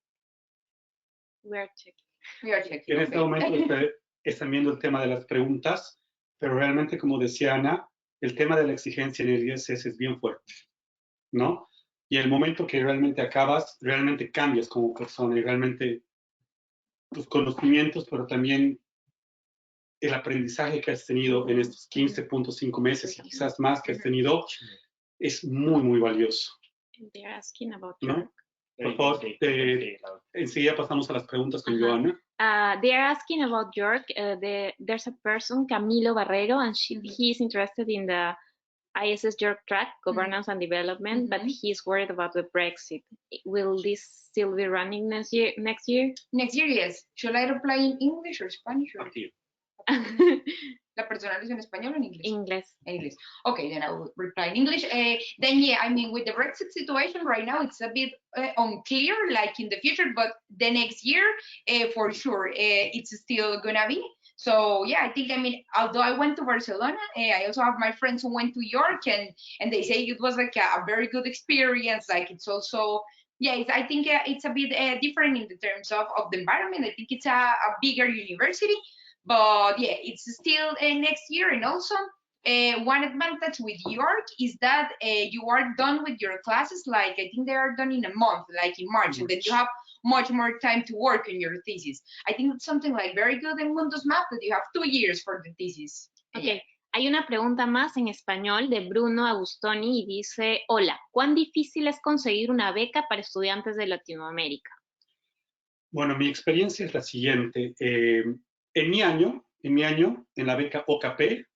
We are checking. En este momento ustedes están viendo el tema de las preguntas, pero realmente, como decía Ana, el tema de la exigencia en el ISS es bien fuerte, ¿no? Y el momento que realmente acabas, realmente cambias como persona y realmente tus conocimientos, pero también el aprendizaje que has tenido en estos 15.5 meses y quizás más que has tenido, es muy valioso. They're asking about ¿No? Por favor, enseguida pasamos a las preguntas con Joana. They are asking about York. There's a person, Camilo Barrero, and he's interested in the ISS York track, governance and development, but he's worried about the Brexit. Will this still be running next year? Next year, yes. Should I reply in English or Spanish? Or... La persona lo dice en español o en inglés? Inglés. English. Okay, then I will reply in English. Then, yeah, I mean, with the Brexit situation right now, it's a bit unclear, like in the future, but the next year, for sure, it's still gonna be. So, yeah, I think, I mean, although I went to Barcelona, I also have my friends who went to York, and they say it was like a very good experience. Like, it's also, yeah, I think it's a bit different in the terms of the environment. I think it's a bigger university. But yeah, it's still next year. And also, one advantage with York is that you are done with your classes, like I think they are done in a month, like in March, and then you have much more time to work on your thesis. I think it's something like very good in Mundus Map that you have 2 years for the thesis. Okay. Hay una pregunta más en español de Bruno Agustoni y dice, hola, ¿cuán difícil es conseguir una beca para estudiantes de Latinoamérica? Bueno, mi experiencia es la siguiente. En mi año, en la beca OKP,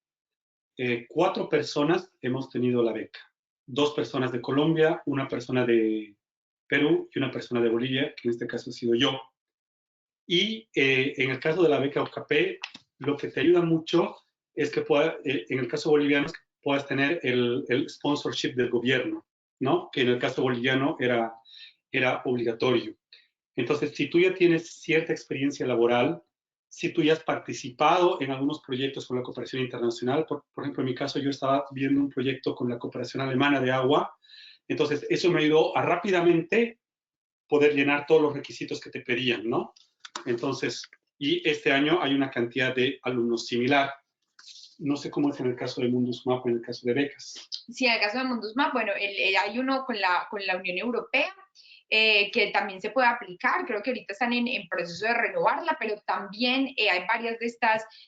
4 personas hemos tenido la beca. 2 personas de Colombia, 1 persona de Perú y 1 persona de Bolivia, que en este caso he sido yo. Y en el caso de la beca OKP, lo que te ayuda mucho es que en el caso boliviano, puedas tener el sponsorship del gobierno, ¿no? Que en el caso boliviano era era obligatorio. Entonces, si tú ya tienes cierta experiencia laboral, si tú ya has participado en algunos proyectos con la cooperación internacional, por ejemplo, en mi caso yo estaba viendo un proyecto con la cooperación alemana de agua, entonces eso me ayudó a rápidamente poder llenar todos los requisitos que te pedían, ¿no? Entonces, y este año hay una cantidad de alumnos similar. No sé cómo es en el caso de Mundus Map o en el caso de becas. Sí, en el caso de Mundus Map, bueno, hay uno con la Unión Europea, que también se puede aplicar. Creo que ahorita están en proceso de renovarla, pero también hay varias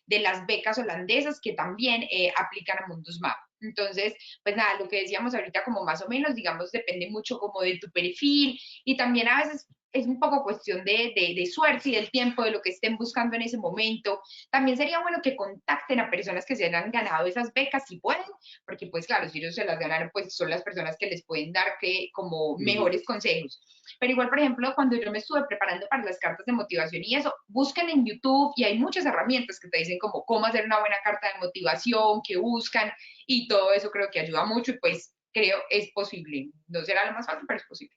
de las becas holandesas que también aplican a Mundus Map. Entonces, pues nada, lo que decíamos ahorita como más o menos, digamos, depende mucho como de tu perfil y también a veces es un poco cuestión de suerte y del tiempo, de lo que estén buscando en ese momento. También sería bueno que contacten a personas que se hayan ganado esas becas si pueden, porque pues claro, si ellos se las ganaron, pues son las personas que les pueden dar como mejores consejos. Pero igual, por ejemplo, cuando yo me estuve preparando para las cartas de motivación y eso, busquen en YouTube y hay muchas herramientas que te dicen como cómo hacer una buena carta de motivación, qué buscan y todo eso creo que ayuda mucho y pues creo es posible. No será lo más fácil, pero es posible.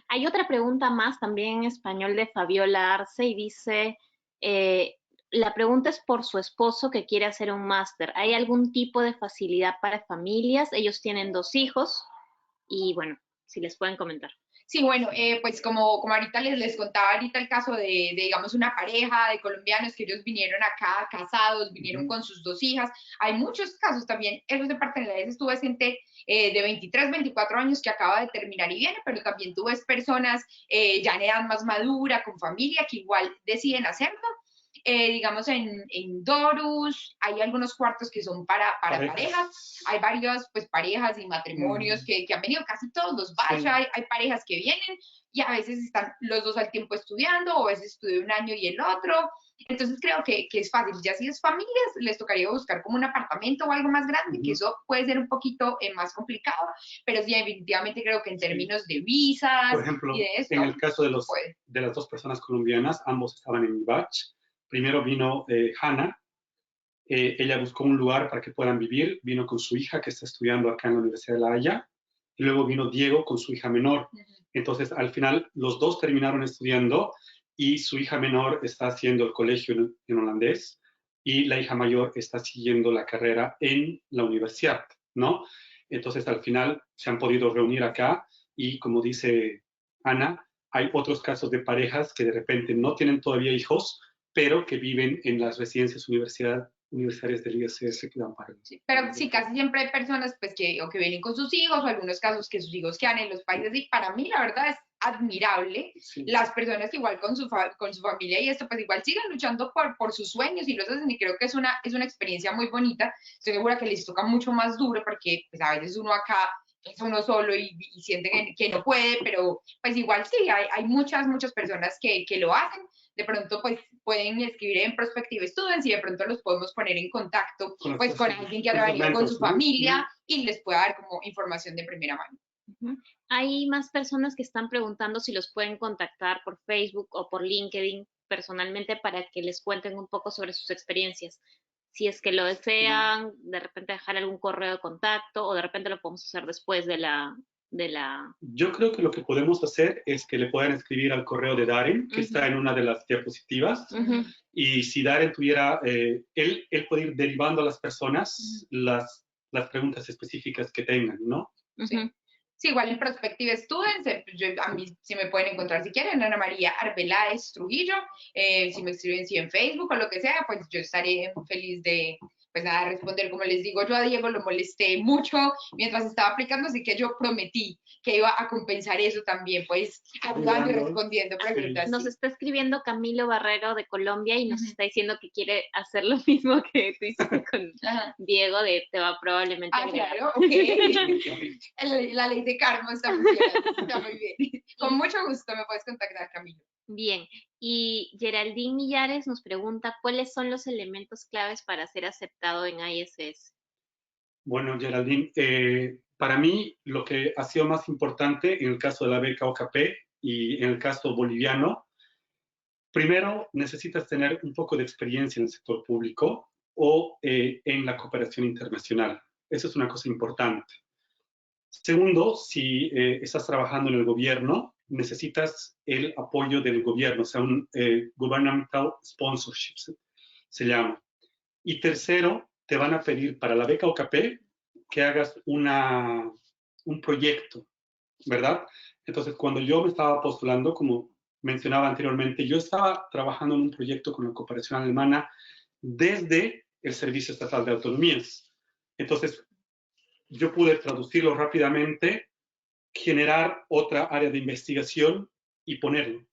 Hay otra pregunta más también en español de Fabiola Arce y dice, la pregunta es por su esposo que quiere hacer un máster. ¿Hay algún tipo de facilidad para familias? Ellos tienen 2 hijos y bueno, si les pueden comentar. Sí, bueno, pues como ahorita les contaba ahorita el caso de, digamos, una pareja de colombianos que ellos vinieron acá casados, vinieron con sus 2 hijas. Hay muchos casos también, esos de partenariales, tuve gente de 23, 24 años que acaba de terminar y viene, pero también tú ves personas ya en edad más madura, con familia, que igual deciden hacerlo. Digamos, en Dorus hay algunos cuartos que son para parejas, hay varias pues parejas y matrimonios que han venido, casi todos los Bacha, sí. hay parejas que vienen y a veces están los 2 al tiempo estudiando, o a veces estudia un año y el otro, entonces creo que es fácil. Ya si es familias, les tocaría buscar como un apartamento o algo más grande, que eso puede ser un poquito más complicado, pero sí, definitivamente creo que en términos de visas, por ejemplo, y de esto, en el caso de las 2 personas colombianas, ambos estaban en mi batch. Primero vino Hannah, ella buscó un lugar para que puedan vivir, vino con su hija que está estudiando acá en la Universidad de La Haya, y luego vino Diego con su hija menor. Entonces, al final, los 2 terminaron estudiando y su hija menor está haciendo el colegio en holandés y la hija mayor está siguiendo la carrera en la universidad, ¿no? Entonces, al final, se han podido reunir acá y, como dice Ana, hay otros casos de parejas que de repente no tienen todavía hijos, pero que viven en las residencias universitarias del ISS que dan para sí, pero sí, casi siempre hay personas pues que vienen con sus hijos, o algunos casos que sus hijos quedan en los países, y para mí la verdad es admirable las personas que igual con su familia y esto, pues igual sigan luchando por sus sueños y los hacen, y creo que es una experiencia muy bonita. Estoy segura que les toca mucho más duro porque pues a veces uno acá es uno solo y siente que no puede, pero pues igual sí, hay muchas personas que lo hacen. De pronto pues pueden escribir en Prospective Students y de pronto los podemos poner en contacto pues con alguien que haya venido con su familia y les pueda dar como información de primera mano. Hay más personas que están preguntando si los pueden contactar por Facebook o por LinkedIn personalmente para que les cuenten un poco sobre sus experiencias. Si es que lo desean, de repente dejar algún correo de contacto o de repente lo podemos hacer después de la... Yo creo que lo que podemos hacer es que le puedan escribir al correo de Darren, que está en una de las diapositivas, y si Darren tuviera, él puede ir derivando a las personas las preguntas específicas que tengan, ¿no? Sí. Sí, igual en Prospective Students, a mí si me pueden encontrar si quieren, Ana María Arbeláez Trujillo, si me escriben en Facebook o lo que sea, pues yo estaré feliz de, pues nada, responder. Como les digo, yo a Diego lo molesté mucho mientras estaba aplicando, así que yo prometí que iba a compensar eso también, pues ayudando y respondiendo preguntas. Nos está escribiendo Camilo Barrero de Colombia y nos está diciendo que quiere hacer lo mismo que tú hiciste con Diego, te va probablemente a agregar. Claro, ok. La ley de karma está funcionando, está muy bien. Con mucho gusto me puedes contactar, Camilo. Bien, y Geraldine Millares nos pregunta, ¿cuáles son los elementos claves para ser aceptado en ISS? Bueno, Geraldine, para mí lo que ha sido más importante en el caso de la beca OKP y en el caso boliviano, primero necesitas tener un poco de experiencia en el sector público o en la cooperación internacional. Eso es una cosa importante. Segundo, si estás trabajando en el gobierno, necesitas el apoyo del gobierno, o sea, un governmental sponsorship se llama. Y tercero, te van a pedir para la beca OKP que hagas un proyecto, ¿verdad? Entonces, cuando yo me estaba postulando, como mencionaba anteriormente, yo estaba trabajando en un proyecto con la cooperación alemana desde el Servicio Estatal de Autonomías. Entonces, yo pude traducirlo rápidamente, generar otra área de investigación y ponerlo.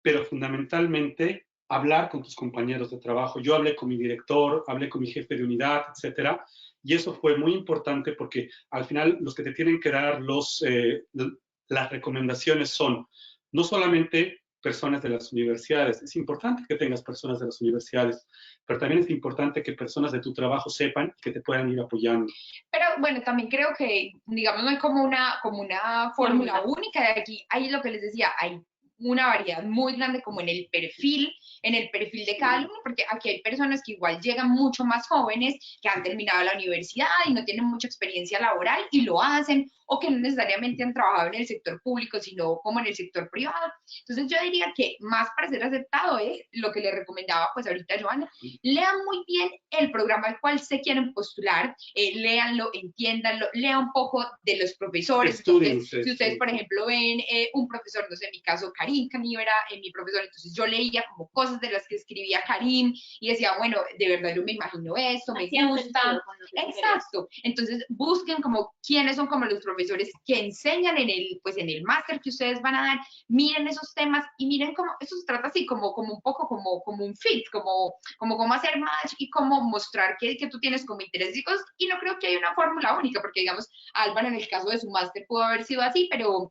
Pero fundamentalmente, hablar con tus compañeros de trabajo. Yo hablé con mi director, hablé con mi jefe de unidad, etcétera, y eso fue muy importante porque al final los que te tienen que dar las recomendaciones son no solamente personas de las universidades, es importante que tengas personas de las universidades, pero también es importante que personas de tu trabajo sepan que te puedan ir apoyando. Pero bueno, también creo que, digamos, no hay como una fórmula única de aquí. Ahí lo que les decía, hay una variedad muy grande como en el perfil de cada alumno, porque aquí hay personas que igual llegan mucho más jóvenes, que han terminado la universidad y no tienen mucha experiencia laboral y lo hacen, o que no necesariamente han trabajado en el sector público, sino como en el sector privado. Entonces yo diría que más para ser aceptado es lo que le recomendaba pues ahorita Joana, lean muy bien el programa al cual se quieren postular, léanlo, entiéndanlo, lean un poco de los profesores. Entonces, si ustedes, por ejemplo, ven un profesor, no sé, en mi caso, Karim Caní era mi profesor, entonces yo leía como cosas de las que escribía Karim y decía, bueno, de verdad yo me imagino esto, me gusta. Exacto. Entonces, busquen como quiénes son como los profesores que enseñan en el máster que ustedes van a dar, miren esos temas y miren cómo, eso se trata así como un poco como un fit, como cómo hacer match y cómo mostrar que tú tienes como intereses y no creo que haya una fórmula única, porque digamos, Álvaro en el caso de su máster pudo haber sido así, pero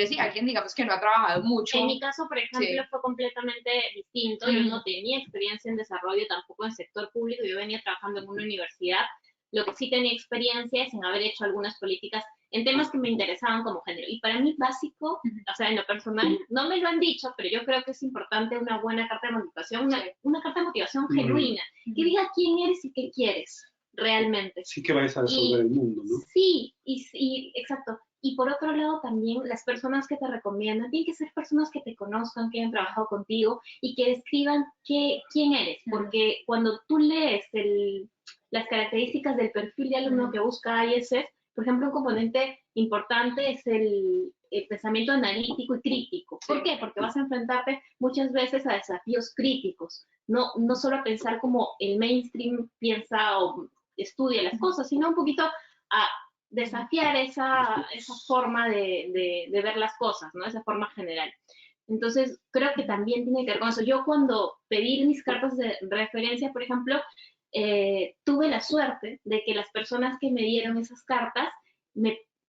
sí, alguien digamos que no ha trabajado mucho. En mi caso, por ejemplo, fue completamente distinto. Yo no tenía experiencia en desarrollo, tampoco en sector público, yo venía trabajando en una universidad. Lo que sí tenía experiencia es en haber hecho algunas políticas en temas que me interesaban como género. Y para mí básico, o sea, en lo personal, no me lo han dicho, pero yo creo que es importante una buena carta de motivación, una carta de motivación genuina, que diga quién eres y qué quieres realmente. Sí que vayas a resolver el mundo, ¿no? Sí, exacto. Y por otro lado también las personas que te recomiendan tienen que ser personas que te conozcan, que hayan trabajado contigo y que describan quién eres, porque cuando tú lees las características del perfil de alumno que busca IESEF, por ejemplo, un componente importante es el pensamiento analítico y crítico. ¿Por qué? Porque vas a enfrentarte muchas veces a desafíos críticos, no solo a pensar como el mainstream piensa o estudia las cosas, sino un poquito a desafiar esa forma de ver las cosas, ¿no? Esa forma general. Entonces, creo que también tiene que ver con eso. Yo cuando pedí mis cartas de referencia, por ejemplo, tuve la suerte de que las personas que me dieron esas cartas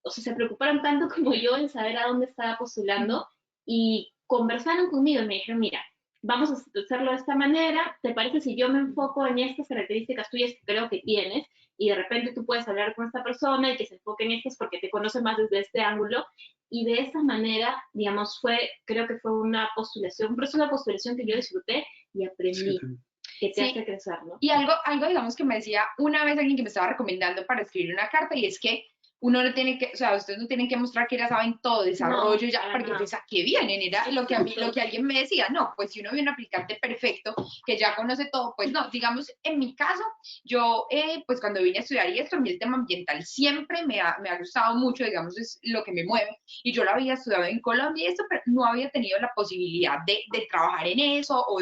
se preocuparon tanto como yo en saber a dónde estaba postulando y conversaron conmigo y me dijeron, mira, vamos a hacerlo de esta manera, ¿te parece si yo me enfoco en estas características tuyas que creo que tienes y de repente tú puedes hablar con esta persona y que se enfoque en estas porque te conoce más desde este ángulo? Y de esa manera, digamos, creo que fue un proceso de postulación que yo disfruté y aprendí. Sí. Que te hace crecer, ¿no? Y algo, digamos, que me decía una vez alguien que me estaba recomendando para escribir una carta, y es que uno no tiene que, o sea, ustedes no tienen que mostrar que ya saben todo, desarrollo, ya, porque pues a qué vienen, era lo que alguien me decía, no, pues si uno ve un aplicante perfecto, que ya conoce todo, pues no, digamos, en mi caso, yo, pues cuando vine a estudiar y esto, a mí el tema ambiental siempre me ha gustado mucho, digamos, es lo que me mueve, y yo lo había estudiado en Colombia y esto, pero no había tenido la posibilidad de trabajar en eso, o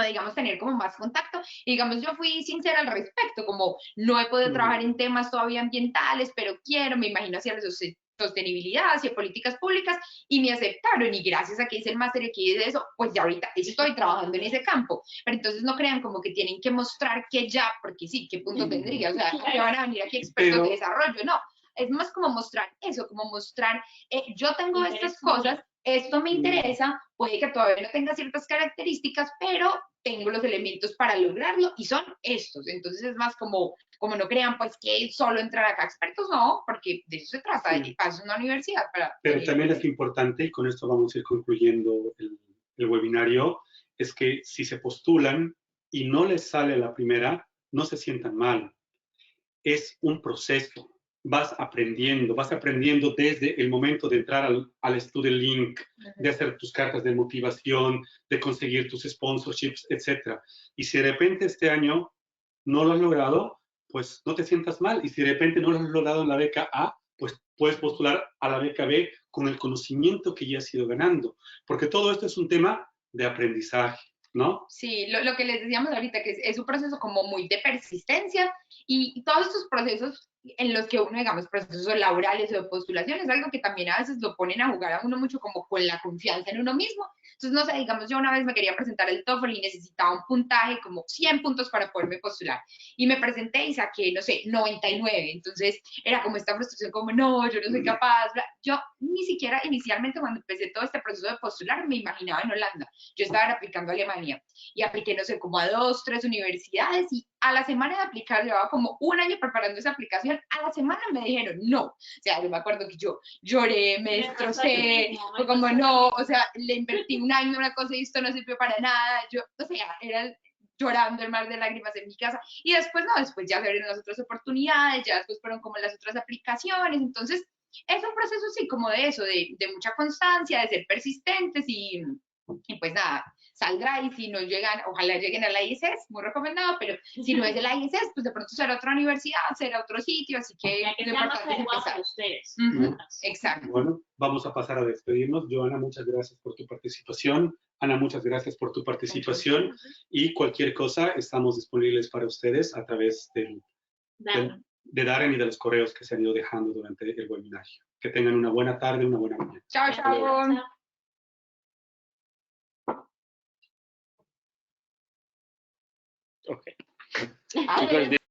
digamos tener como más contacto, y digamos yo fui sincera al respecto, como no he podido trabajar en temas todavía ambientales, pero quiero, me imagino hacia la sostenibilidad, hacia políticas públicas, y me aceptaron, y gracias a que hice el máster aquí de eso, pues ya ahorita estoy trabajando en ese campo, pero entonces no crean como que tienen que mostrar que ya, porque sí, ¿qué punto tendría? O sea, me van a venir aquí expertos de desarrollo, no, es más como mostrar eso, como mostrar, yo tengo estas cosas, esto me interesa, puede que todavía no tenga ciertas características, pero tengo los elementos para lograrlo y son estos. Entonces es más como no crean pues que solo entrar acá expertos, no, porque de eso se trata, de pasar una universidad. Pero también es importante, y con esto vamos a ir concluyendo el webinario, es que si se postulan y no les sale la primera, no se sientan mal. Es un proceso. vas aprendiendo desde el momento de entrar al Student Link, de hacer tus cartas de motivación, de conseguir tus sponsorships, etc. Y si de repente este año no lo has logrado, pues no te sientas mal. Y si de repente no lo has logrado en la beca A, pues puedes postular a la beca B con el conocimiento que ya has ido ganando. Porque todo esto es un tema de aprendizaje, ¿no? Sí, lo que les decíamos ahorita, que es un proceso como muy de persistencia y todos estos procesos en los que uno, digamos, procesos laborales o de postulación, es algo que también a veces lo ponen a jugar a uno mucho como con la confianza en uno mismo. Entonces, no sé, digamos, yo una vez me quería presentar el TOEFL y necesitaba un puntaje como 100 puntos para poderme postular. Y me presenté y saqué, no sé, 99. Entonces, era como esta frustración, como, no, yo no soy capaz. Yo ni siquiera inicialmente cuando empecé todo este proceso de postular me imaginaba en Holanda. Yo estaba aplicando a Alemania y apliqué, no sé, como a 2, 3 universidades y a la semana de aplicar, llevaba como un año preparando esa aplicación, a la semana me dijeron no. O sea, yo me acuerdo que yo lloré, me destrocé, fue como no, o sea, le invertí un año en una cosa y esto no sirvió para nada. Yo, o sea, era llorando el mar de lágrimas en mi casa. Y después no, después ya se abrieron las otras oportunidades, ya después fueron como las otras aplicaciones. Entonces, es un proceso sí como de eso, de mucha constancia, de ser persistentes y pues nada, saldrá y si no llegan, ojalá lleguen a la IESES, muy recomendado, pero si no es de la IESES, pues de pronto será otra universidad, será otro sitio, así que que sea más adecuado para ustedes. Exacto. Bueno, vamos a pasar a despedirnos. Joana, muchas gracias por tu participación. Ana, muchas gracias por tu participación. Y cualquier cosa, estamos disponibles para ustedes a través de Darren y de los correos que se han ido dejando durante el webinario. Que tengan una buena tarde, una buena mañana. Chao, chao. Okay. A ver.